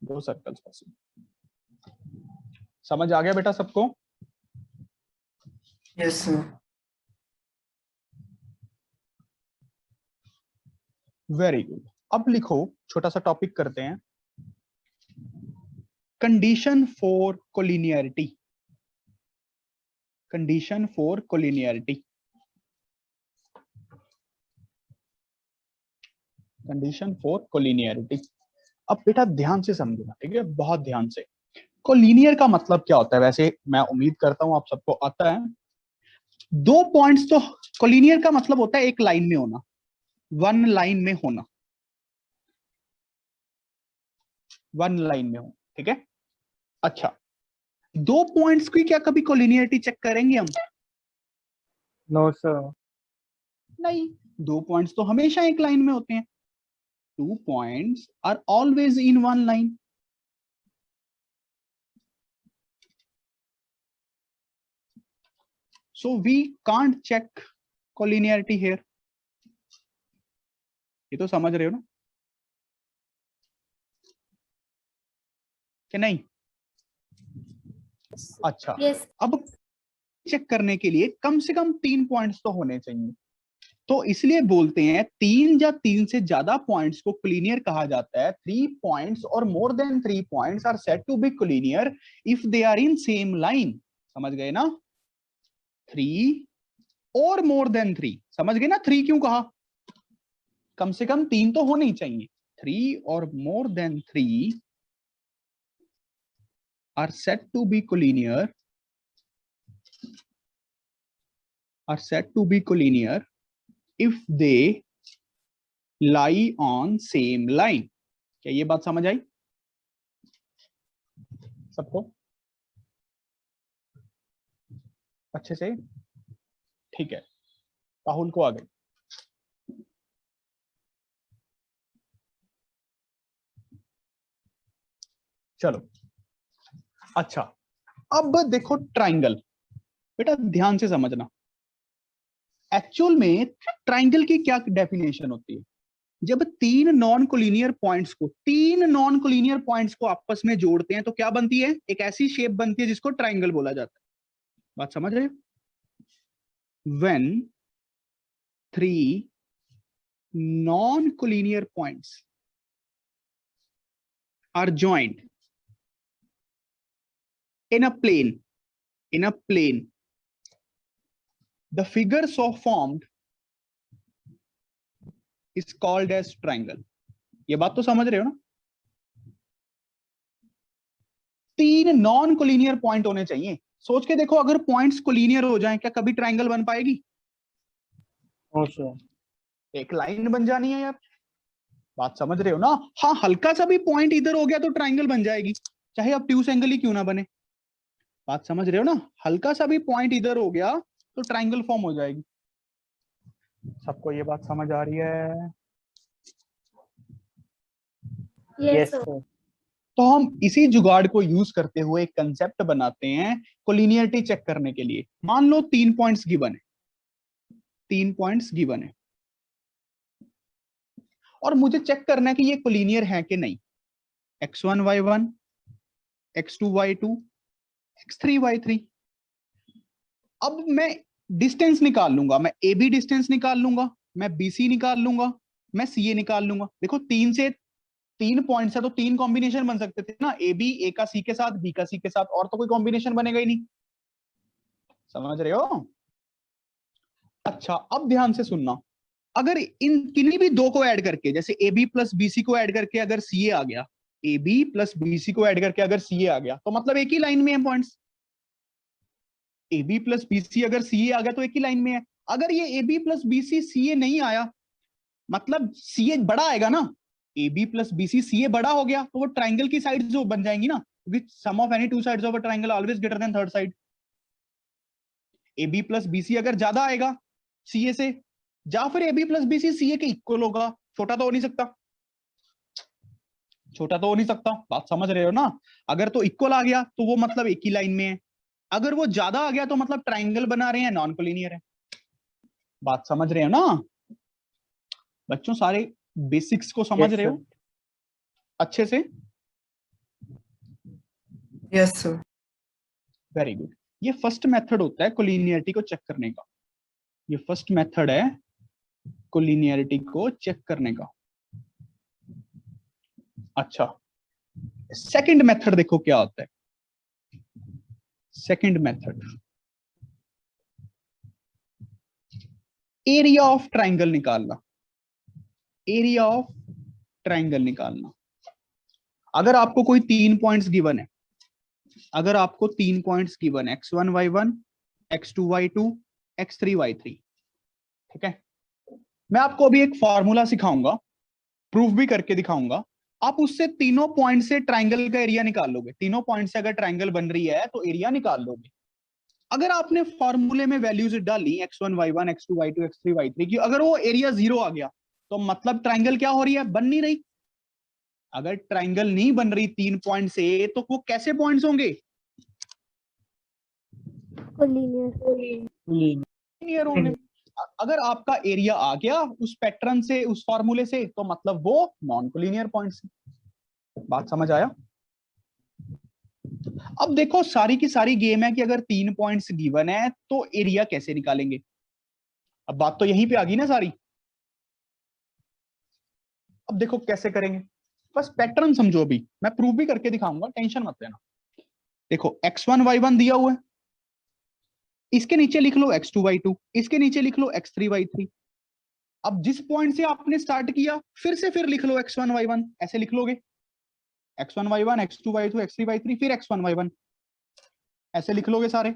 दो सर्कल्स पॉसिबल। समझ आ गया बेटा सबको? Yes sir. Very good. अब लिखो, छोटा सा टॉपिक करते हैं, condition for collinearity. Condition for collinearity, condition for collinearity. अब बेटा ध्यान से समझना, ठीक है, बहुत ध्यान से। कोलिनियर का मतलब क्या होता है, वैसे मैं उम्मीद करता हूं आप सबको आता है। दो पॉइंट्स, तो कोलिनियर का मतलब होता है एक लाइन में होना, वन लाइन में होना, वन लाइन में हो, ठीक है। अच्छा दो पॉइंट्स की क्या कभी कोलिनियरिटी चेक करेंगे हम? No, sir. नहीं, दो पॉइंट्स तो हमेशा एक लाइन में होते हैं। Two points are always in one line. So we can't check collinearity here. ये तो समझ रहे हो ना कि नहीं? अच्छा Yes. अब चेक करने के लिए कम से कम 3 पॉइंट्स तो होने चाहिए। तो इसलिए बोलते हैं 3 या 3 से ज्यादा पॉइंट्स को कोलिनियर कहा जाता है। 3 पॉइंट्स और more than 3 points are said to be collinear if they are in same line. समझ गए ना? 3 और मोर देन 3, समझ गए ना? 3 क्यों कहा? कम से कम 3 तो होने ही चाहिए। 3 और more than 3 are said to be collinear if they lie on same line। क्या ये बात समझ आई सबको अच्छे से? ठीक है, राहुल को आ गई। चलो अच्छा, अब देखो ट्राइंगल। बेटा ध्यान से समझना, एक्चुअल में ट्राइंगल की क्या डेफिनेशन होती है? जब 3 नॉन कोलिनियर पॉइंट्स को आपस में जोड़ते हैं तो क्या बनती है? एक ऐसी शेप बनती है जिसको ट्राइंगल बोला जाता है। बात समझ रहे हो? When 3 non-collinear points are joined in a plane, the figure so formed is called as triangle। ये बात तो समझ रहे हो ना? 3 नॉन कोलिनियर पॉइंट होने चाहिए। सोच के देखो, अगर पॉइंट्स कोलिनियर हो जाएं क्या कभी ट्राइंगल बन पाएगी? एक लाइन बन जानी है यार। बात समझ रहे हो ना? हाँ, हल्का सा भी पॉइंट इधर हो गया तो ट्राइंगल बन जाएगी, चाहे ऑब्ट्यूस एंगल ही क्यों ना बने। बात समझ रहे हो ना? हल्का सा भी पॉइंट इधर हो गया तो ट्राइंगल फॉर्म हो जाएगी। सबको ये बात समझ आ रही है? Yes, sir. तो हम इसी जुगाड़ को यूज करते हुए एक कंसेप्ट बनाते हैं कोलिनियरिटी चेक करने के लिए। मान लो 3 पॉइंट्स गिवन है, 3 पॉइंट्स गिवन है और मुझे चेक करना है कि ये कोलिनियर है कि नहीं। x1 y1, x2 y2, x3 y3। अब मैं डिस्टेंस निकाल लूंगा, मैं ए बी डिस्टेंस निकाल लूंगा, मैं बीसी निकाल लूंगा, मैं सीए निकाल लूंगा। देखो 3 से 3 पॉइंट्स है तो 3 कॉम्बिनेशन बन सकते थे ना, ए बी, ए का सी के साथ, बी का सी के साथ, और तो कोई कॉम्बिनेशन बनेगा ही नहीं। समझ रहे हो? अच्छा, अब ध्यान से सुनना, अगर इन किन्हीं भी 2 को ऐड करके, जैसे ए बी प्लस बीसी को ऐड करके अगर सीए आ गया, ए बी प्लस बीसी को ऐड करके अगर सीए आ गया, तो मतलब एक ही लाइन में है points. A B plus BC अगर सीए आ गया तो एक ही लाइन में है। अगर ये A B plus BC CA नहीं आया, मतलब सीए बड़ा आएगा ना, A B plus BC CA बड़ा हो गया तो वो ट्राइंगल की साइड जो बन जाएंगी ना, which sum of any 2 sides of a triangle always greater than third side. A B plus BC अगर ज्यादा आएगा सीए से, या फिर A B plus BC CA के इक्वल होगा, छोटा तो हो नहीं सकता, छोटा तो हो नहीं सकता। बात समझ रहे हो ना? अगर तो इक्वल आ गया तो वो मतलब एक ही लाइन में है, अगर वो ज्यादा आ गया तो मतलब ट्राइंगल बना रहे हैं, नॉन कोलिनियर है। बात समझ रहे हो ना बच्चों? सारे बेसिक्स को समझ रहे हो अच्छे से? Yes sir. Very good. ये फर्स्ट मेथड होता है कोलिनियरिटी को चेक करने का। ये फर्स्ट मेथड है कोलिनियरिटी को चेक करने का। अच्छा, सेकंड मेथड देखो क्या होता है। Second method, area of triangle निकालना। एरिया ऑफ ट्राइंगल निकालना। अगर आपको कोई 3 पॉइंट्स गिवन है, अगर आपको 3 पॉइंट्स गिवन है, x1 y1, x2 y2, x3 y3, ठीक है? मैं आपको अभी एक फॉर्मूला सिखाऊंगा, प्रूफ भी करके दिखाऊंगा। आप उससे तीनों पॉइंट से ट्राइंगल का एरिया निकाल लोगे। तीनों पॉइंट से अगर ट्राइंगल बन रही है तो एरिया निकाल लोगे। अगर आपने फॉर्मूले में वैल्यूज डाली x1 y1, x2 y2, x3 y3 की, अगर वो एरिया 0 आ गया तो मतलब ट्राइंगल क्या हो रही है? बन नहीं रही। अगर ट्राइंगल नहीं बन रही 3 पॉइंट से तो वो कैसे पॉइंट्स होंगे? कोलिनियर होंगे। अगर आपका एरिया आ गया उस पैटर्न से, उस फॉर्मूले से, तो मतलब वो नॉन कोलिनियर पॉइंट्स। बात समझ आया? अब देखो सारी की सारी गेम है कि अगर 3 पॉइंट्स गिवन है तो एरिया कैसे निकालेंगे। अब बात तो यहीं पे आ गई ना सारी। अब देखो कैसे करेंगे, बस पैटर्न समझो, अभी मैं प्रूव भी करके दिखाऊंगा, टेंशन मत लेना। देखो x1 y1 दिया हुआ है, इसके नीचे लिख लो x2 y2, इसके नीचे लिख लो x3 y3। अब जिस पॉइंट से आपने स्टार्ट किया फिर से फिर लिख लो x1 y1, ऐसे लिख लोगे x1 y1 x2 y2 x3 y3 फिर x1 y1, ऐसे लिख लोगे सारे।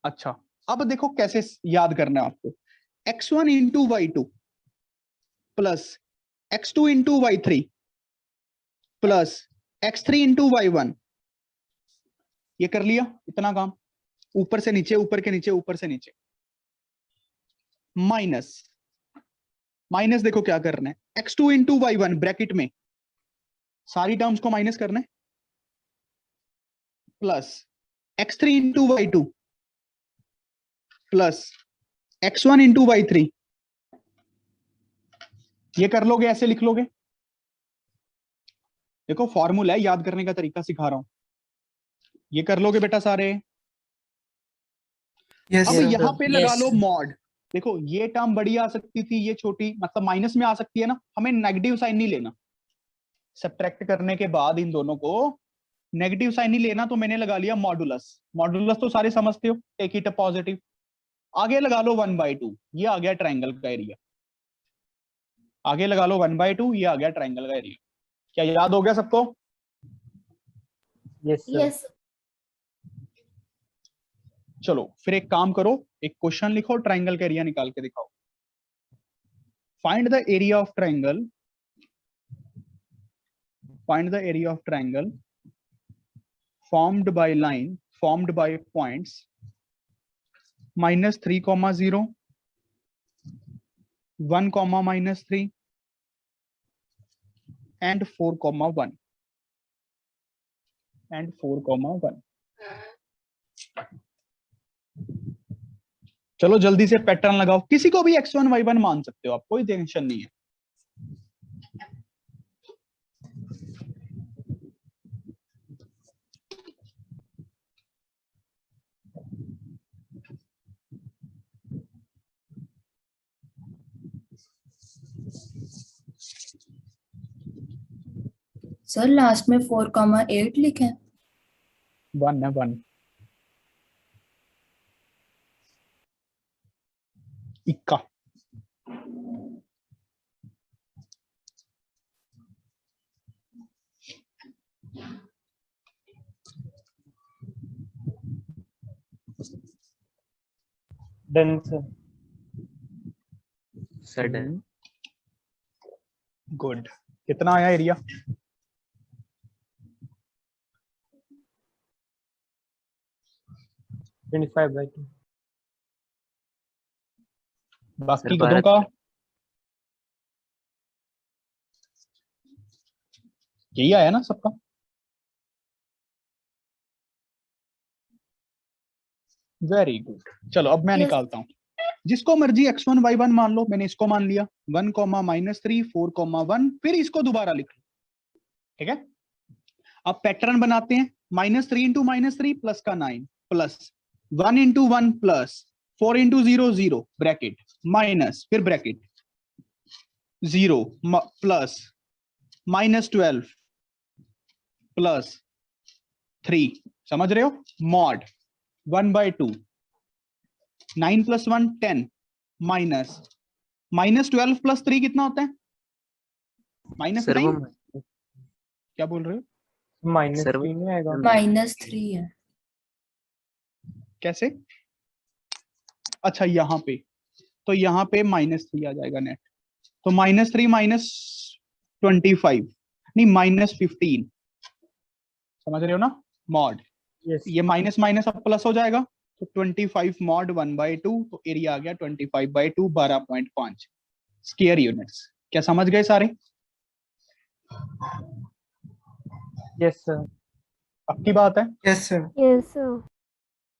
अच्छा अब देखो कैसे याद करना है आपको, x1 into y2 plus x2 into y3 plus x3 into y1, ये कर लिया इतना काम, ऊपर से नीचे ऊपर के नीचे ऊपर से नीचे, माइनस माइनस देखो क्या करना है, x2 इंटू y1 ब्रैकेट में सारी टर्म्स को माइनस करना है, plus x3 into y2 plus x1 into y3, ये कर लोगे, ऐसे लिख लोगे। देखो फॉर्मूला है, याद करने का तरीका सिखा रहा हूं, ये कर लोगे बेटा सारे। यस अब Yes, यहां sir. पे लगा Yes, लो sir. मॉड। देखो ये टर्म बड़ी आ सकती थी, ये छोटी, मतलब माइनस में आ सकती है ना, हमें नेगेटिव साइन नहीं लेना, सब्ट्रैक्ट करने के बाद इन दोनों को नेगेटिव साइन नहीं लेना, तो मैंने लगा लिया मॉडुलस। मॉडुलस तो सारे समझते हो, टेक इट अ पॉजिटिव। आगे लगा लो 1/2, ये आ गया ट्राइंगल का एरिया। आगे लगा लो 1/2, ये आ गया ट्राइंगल का एरिया। क्या याद हो गया सबको? Yes, sir. Yes. चलो फिर एक काम करो, एक क्वेश्चन लिखो, ट्राइंगल का एरिया निकाल के दिखाओ। Find the area of triangle, find the area of triangle formed by line, formed by points -3, 0, 1, -3 and 4, 1 and 4, 1। चलो जल्दी से पैटर्न लगाओ, किसी को भी x1 y1 मान सकते हो आप, कोई टेंशन नहीं है। सर लास्ट में 4,8 लिखे हैं। 1 है 1, इक्का। Done, sir. Sudden. गुड, कितना आया एरिया? Sir, 25/2. बाकी सर, गधों का यही आया ना सबका? Very good. चलो अब मैं Yes. निकालता हूं, जिसको मर्जी x1 y1 मान लो, मैंने इसको मान लिया 1, -3 4, 1, फिर इसको दोबारा लिख लो, ठीक है। अब पैटर्न बनाते हैं, -3 इंटू -3 प्लस का 9 plus 1 into 1 plus 4 into 0 0 bracket minus फिर ब्रैकेट 0 प्लस -12 प्लस 3, समझ रहे हो, मॉड 1/2, 9 + 1 10 माइनस -12 + 3 कितना होता है? सर वो -9। क्या बोल रहे हो? -3 नहीं आएगा। -3 है। कैसे? अच्छा यहाँ पे, तो यहाँ पे -3 आ जाएगा नेट, तो -3 -25 नहीं -15, समझ रहे हो ना, मॉड। Yes. ये माइनस माइनस अब प्लस हो जाएगा, तो 25 मॉड 1/2, तो एरिया आ गया 25/2, 12.5 स्क्वायर यूनिट्स। क्या समझ गए सारे? Yes, sir. पक्की बात है? Yes sir. यस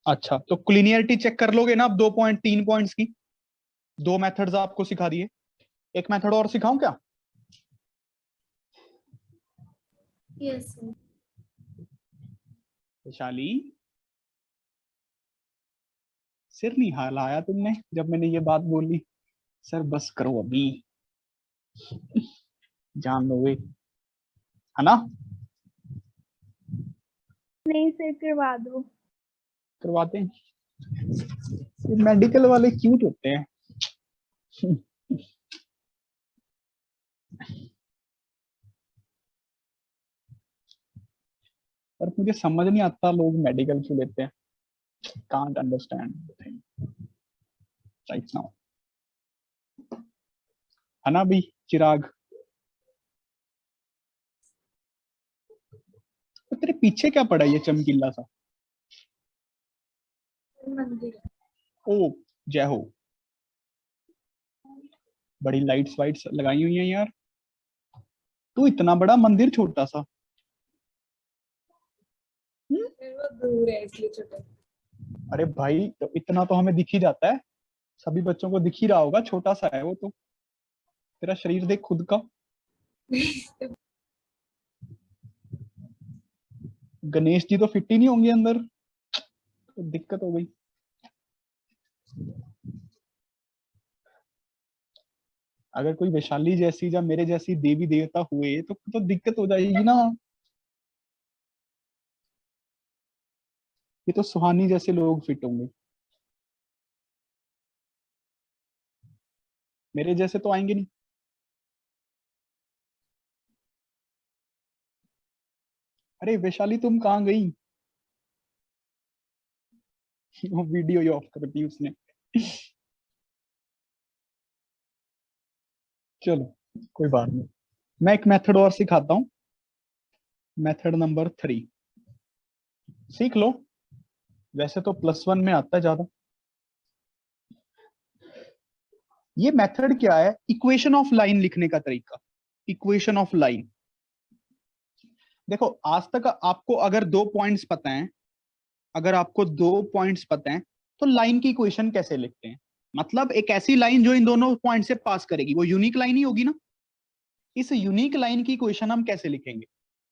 अच्छा तो क्लिनियरिटी चेक कर लोगे ना, अब 3 पॉइंट्स की 2 मेथड्स आपको सिखा दिए, एक मेथड और सिखाऊं क्या? Yes. Sir. वैशाली सिर नहीं हिलाया तुमने जब मैंने ये बात बोली। सर बस करो अभी, जान लोगे, है ना? नहीं सर, करवा दो। करवाते हैं। ये मेडिकल वाले क्यूट होते हैं। पर मुझे समझ नहीं आता लोग मेडिकल क्यों लेते हैं। कांट अंडरस्टैंड राइट नाउ, है ना भाई चिराग? तो तेरे पीछे क्या पड़ा ये चमकीला सा? मंदिर। ओ जय हो, बड़ी लाइट्स वाइट्स लगाई हुई हैं यार। तू इतना बड़ा मंदिर छोटा सा। वो दूर है इसलिए छोटा। अरे भाई तो इतना तो हमें दिख ही जाता है, सभी बच्चों को दिख ही रहा होगा, छोटा सा है वो तो। तेरा शरीर देख खुद का। गणेश जी तो फिट ही नहीं होंगे अंदर, तो दिक्कत हो गई। अगर कोई वैशाली जैसी या मेरे जैसी देवी देवता हुए तो दिक्कत हो जाएगी ना। ये तो सुहानी जैसे लोग फिट होंगे, मेरे जैसे तो आएंगे नहीं। अरे वैशाली तुम कहाँ गई? वो वीडियो ही ऑफ कर दी उसने। चलो कोई बात नहीं, मैं एक मेथड और सिखाता हूँ, मेथड नंबर 3 सीख लो। वैसे तो +1 में आता है ज्यादा। ये मेथड क्या है? इक्वेशन ऑफ लाइन लिखने का तरीका। इक्वेशन ऑफ लाइन, देखो आज तक आपको अगर 2 पॉइंट्स पता है, अगर आपको 2 पॉइंट्स पता है तो लाइन की इक्वेशन कैसे लिखते हैं? मतलब एक ऐसी लाइन जो इन दोनों पॉइंट से पास करेगी, वो यूनिक लाइन ही होगी ना। इस यूनिक लाइन की इक्वेशन हम कैसे लिखेंगे?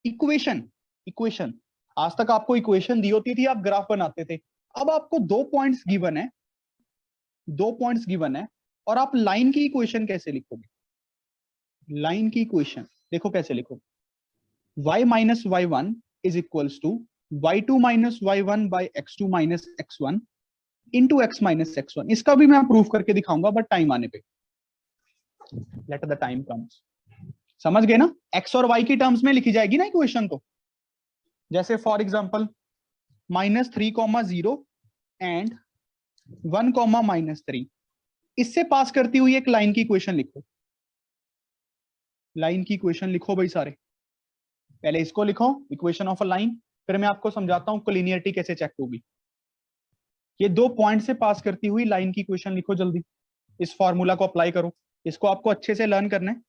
Equation, equation. आज तक आपको इक्वेशन दी होती थी, आप ग्राफ बनाते थे। अब आपको 2 पॉइंट्स गिवन है, 2 पॉइंट्स गिवन है, और आप लाइन की इक्वेशन कैसे लिखोगे? लाइन की इक्वेशन देखो कैसे लिखोगे। y minus y1 is equals to y2 minus y1 by x2 minus x1 into x minus x1। इसका भी मैं प्रूफ करके दिखाऊंगा बट टाइम आने पे, लेट द टाइम कम्स। समझ गए ना? x और y की टर्म्स में लिखी जाएगी ना इक्वेशन तो। जैसे फॉर एग्जांपल -3,0 एंड 1,-3, इससे पास करती हुई एक लाइन की इक्वेशन लिखो। लाइन की इक्वेशन लिखो भाई सारे, पहले इसको लिखो इक्वेशन ऑफ अ लाइन, फिर मैं आपको समझाता हूं कोलिनियरिटी कैसे चेक होगी। ये 2 पॉइंट से पास करती हुई लाइन की इक्वेशन लिखो जल्दी, इस फॉर्मूला को अप्लाई करो, इसको आपको अच्छे से लर्न करना है।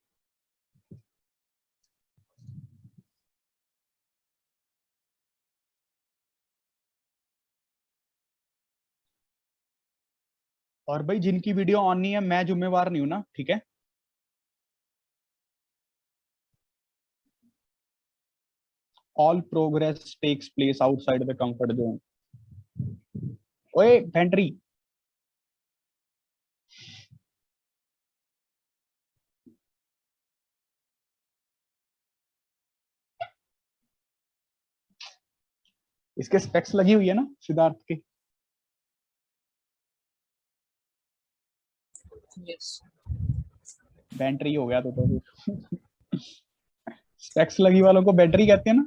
और भाई जिनकी वीडियो ऑन नहीं है मैं जिम्मेवार नहीं हूं ना, ठीक है? All progress takes place outside the comfort zone. ओए पेंट्री, इसके स्पेक्स लगी हुई है ना सिद्धार्थ के? बैटरी हो गया तो स्पेक्स लगी वालों को बैटरी कहते हैं ना।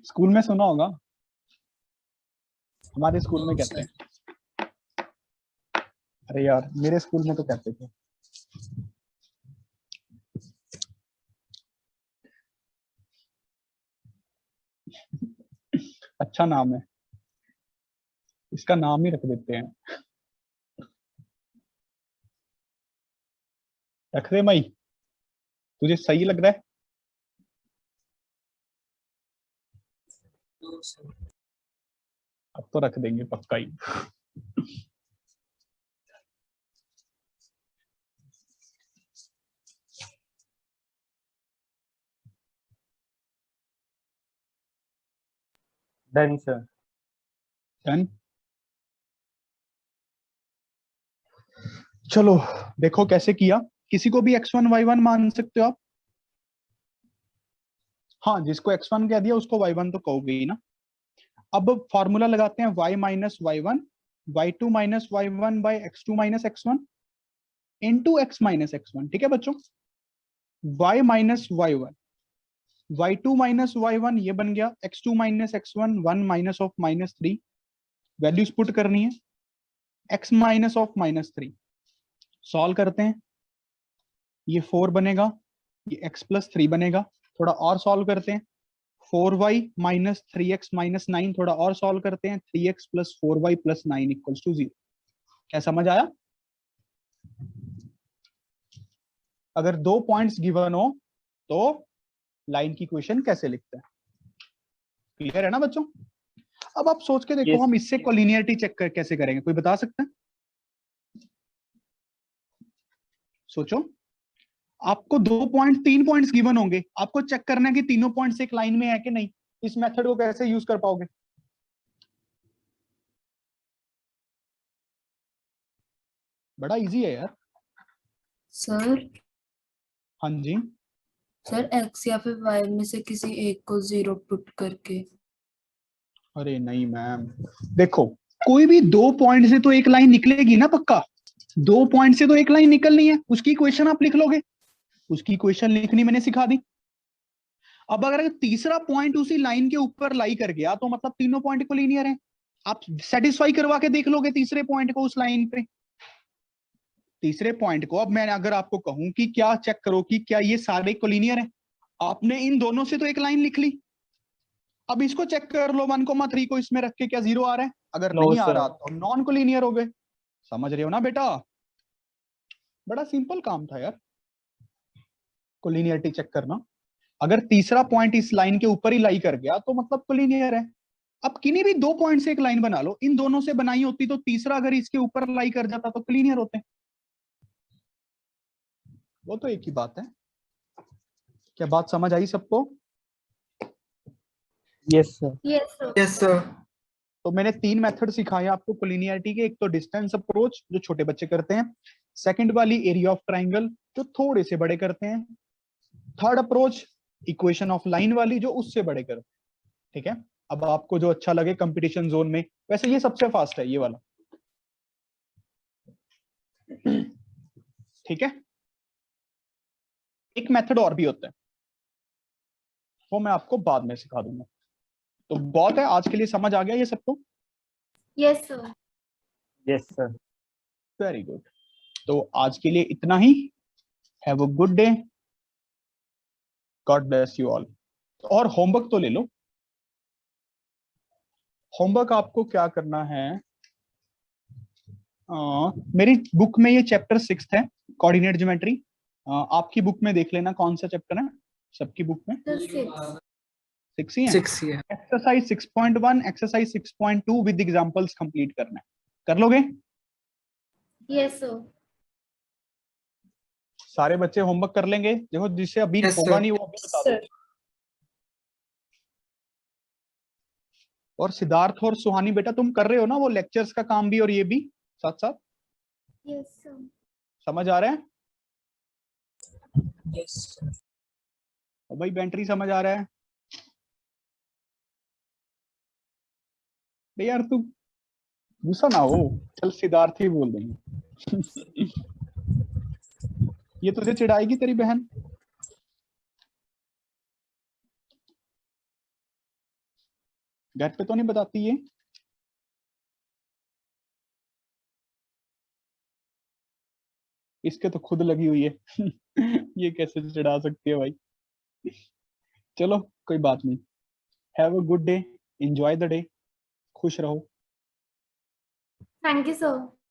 स्कूल में सुना होगा, हमारे स्कूल में कहते हैं। अरे यार मेरे स्कूल में तो कहते थे। अच्छा नाम है, इसका नाम ही रख देते हैं। रख दे मई, तुझे सही लग रहा है? अब तो रख देंगे पक्का ही। Done sir. डन। चलो देखो कैसे किया। किसी को भी x1 y1 मान सकते हो आप। हाँ, जिसको x1 कह दिया उसको y1 तो कहोगे ही ना। अब फॉर्मूला लगाते हैं y minus y1 y2 minus y1 by x2 minus x1 into x minus x1। ठीक है बच्चों, y minus y1 y2 minus y1 ये बन गया, x2 minus x1 1 minus of minus 3, values put करनी है, x minus of minus 3 solve करते हैं, ये 4 बनेगा, ये x प्लस 3 बनेगा। थोड़ा और सॉल्व करते हैं, 4y माइनस 3x माइनस 9 थोड़ा और सॉल्व करते हैं, 3x plus 4y plus 9 equals to 0। क्या समझ आया? अगर 2 पॉइंट्स गिवन हो तो लाइन की इक्वेशन कैसे लिखते हैं? क्लियर है ना बच्चों? अब आप सोच के देखो Yes. हम इससे कोलिनियरिटी चेक कैसे करेंगे, कोई बता सकता है? सोचो, आपको 3 पॉइंट्स गिवन होंगे, आपको चेक करना है कि तीनों पॉइंट्स एक लाइन में है कि नहीं। इस मेथड को कैसे यूज कर पाओगे? बड़ा इजी है यार। सर हाँ जी, सर x या फिर y में से किसी एक को 0 पुट करके। अरे नहीं मैम, देखो कोई भी 2 पॉइंट से तो एक लाइन निकलेगी ना पक्का। 2 पॉइंट से तो एक लाइन निकलनी है, उसकी इक्वेशन आप लिख लोगे। उसकी इक्वेशन लिखनी मैंने सिखा दी। अब अगर तीसरा पॉइंट उसी लाइन के ऊपर लाई कर गया तो मतलब तीनों पॉइंट को लीनियर है। आप सेटिस्फाई करवा के देख लोगे तीसरे पॉइंट को उस लाइन पे। तीसरे पॉइंट को अब मैं अगर आपको कहूं कि क्या चेक करो कि क्या ये सारे कोलिनियर है, आपने इन दोनों से तो एक लाइन लिख ली। अब इसको चेक कर लो, 1,3 को इसमें रख के क्या 0 आ रहा है? अगर No, नहीं आ sir. रहा तो नॉन कोलिनियर हो गए। समझ रहे हो ना बेटा? बड़ा सिंपल काम था यार कोलिनियरिटी चेक करना। अगर तीसरा पॉइंट इस लाइन के ऊपर ही लाई कर गया तो मतलब कोलिनियर है। अब किन्हीं भी 2 पॉइंट से एक लाइन बना लो, इन दोनों से बनाई होती तो तीसरा अगर इसके ऊपर लाई कर जाता तो कोलिनियर होते। वो तो एक ही बात है। क्या बात समझ आई सबको? Yes, sir. Yes, sir. Yes sir. तो मैंने 3 मेथड सिखाए आपको कोलिनियरिटी के। एक तो डिस्टेंस अप्रोच जो छोटे बच्चे करते हैं, सेकंड वाली एरिया ऑफ ट्राइंगल जो थोड़े से बड़े करते हैं, third approach equation of line वाली जो उससे बड़े करते हैं। ठीक है, अब आपको जो अच्छा लगे कंपटीशन जोन में। वैसे ये सबसे फास्ट है ये वाला। ठीक है, एक मेथड और भी होता है, वो मैं आपको बाद में सिखा दूंगा। तो बहुत है, आज के लिए समझ आ गया ये सबको? Yes, sir. Yes, sir. Very good. तो आज के लिए इतना ही। Have a good day, God bless you all. और होमवर्क तो ले लो। होमवर्क आपको क्या करना है, मेरी बुक में ये चैप्टर 6 है, कोऑर्डिनेट ज्योमेट्री। आपकी बुक में देख लेना कौन सा चैप्टर है। सबकी बुक में Sir, 6. 6 ही है। 6 ही है। Exercise 6.1 exercise 6.2 with examples complete करना है। कर लोगे? Yes, sir. सारे बच्चे होमवर्क कर लेंगे? देखो जिसे अभी Yes, होगा sir. नहीं वो अभी बता दो। Sir. और सिद्धार्थ और सुहानी बेटा तुम कर रहे हो ना वो लेक्चर्स का काम भी और ये भी साथ साथ? Yes, sir. समझ आ रहा है? Yes, sir. और भाई बैटरी समझ आ रहा है? नहीं यार तू गुस्सा ना हो, चल सिद्धार्थ ही बोल देंगे। ये तुझे चिढ़ाएगी तेरी बहन। घर पे तो नहीं बताती ये? इसके तो खुद लगी हुई है। ये कैसे चिढ़ा सकती है भाई? चलो कोई बात नहीं। Have a good day, enjoy the day, खुश रहो। Thank you, sir.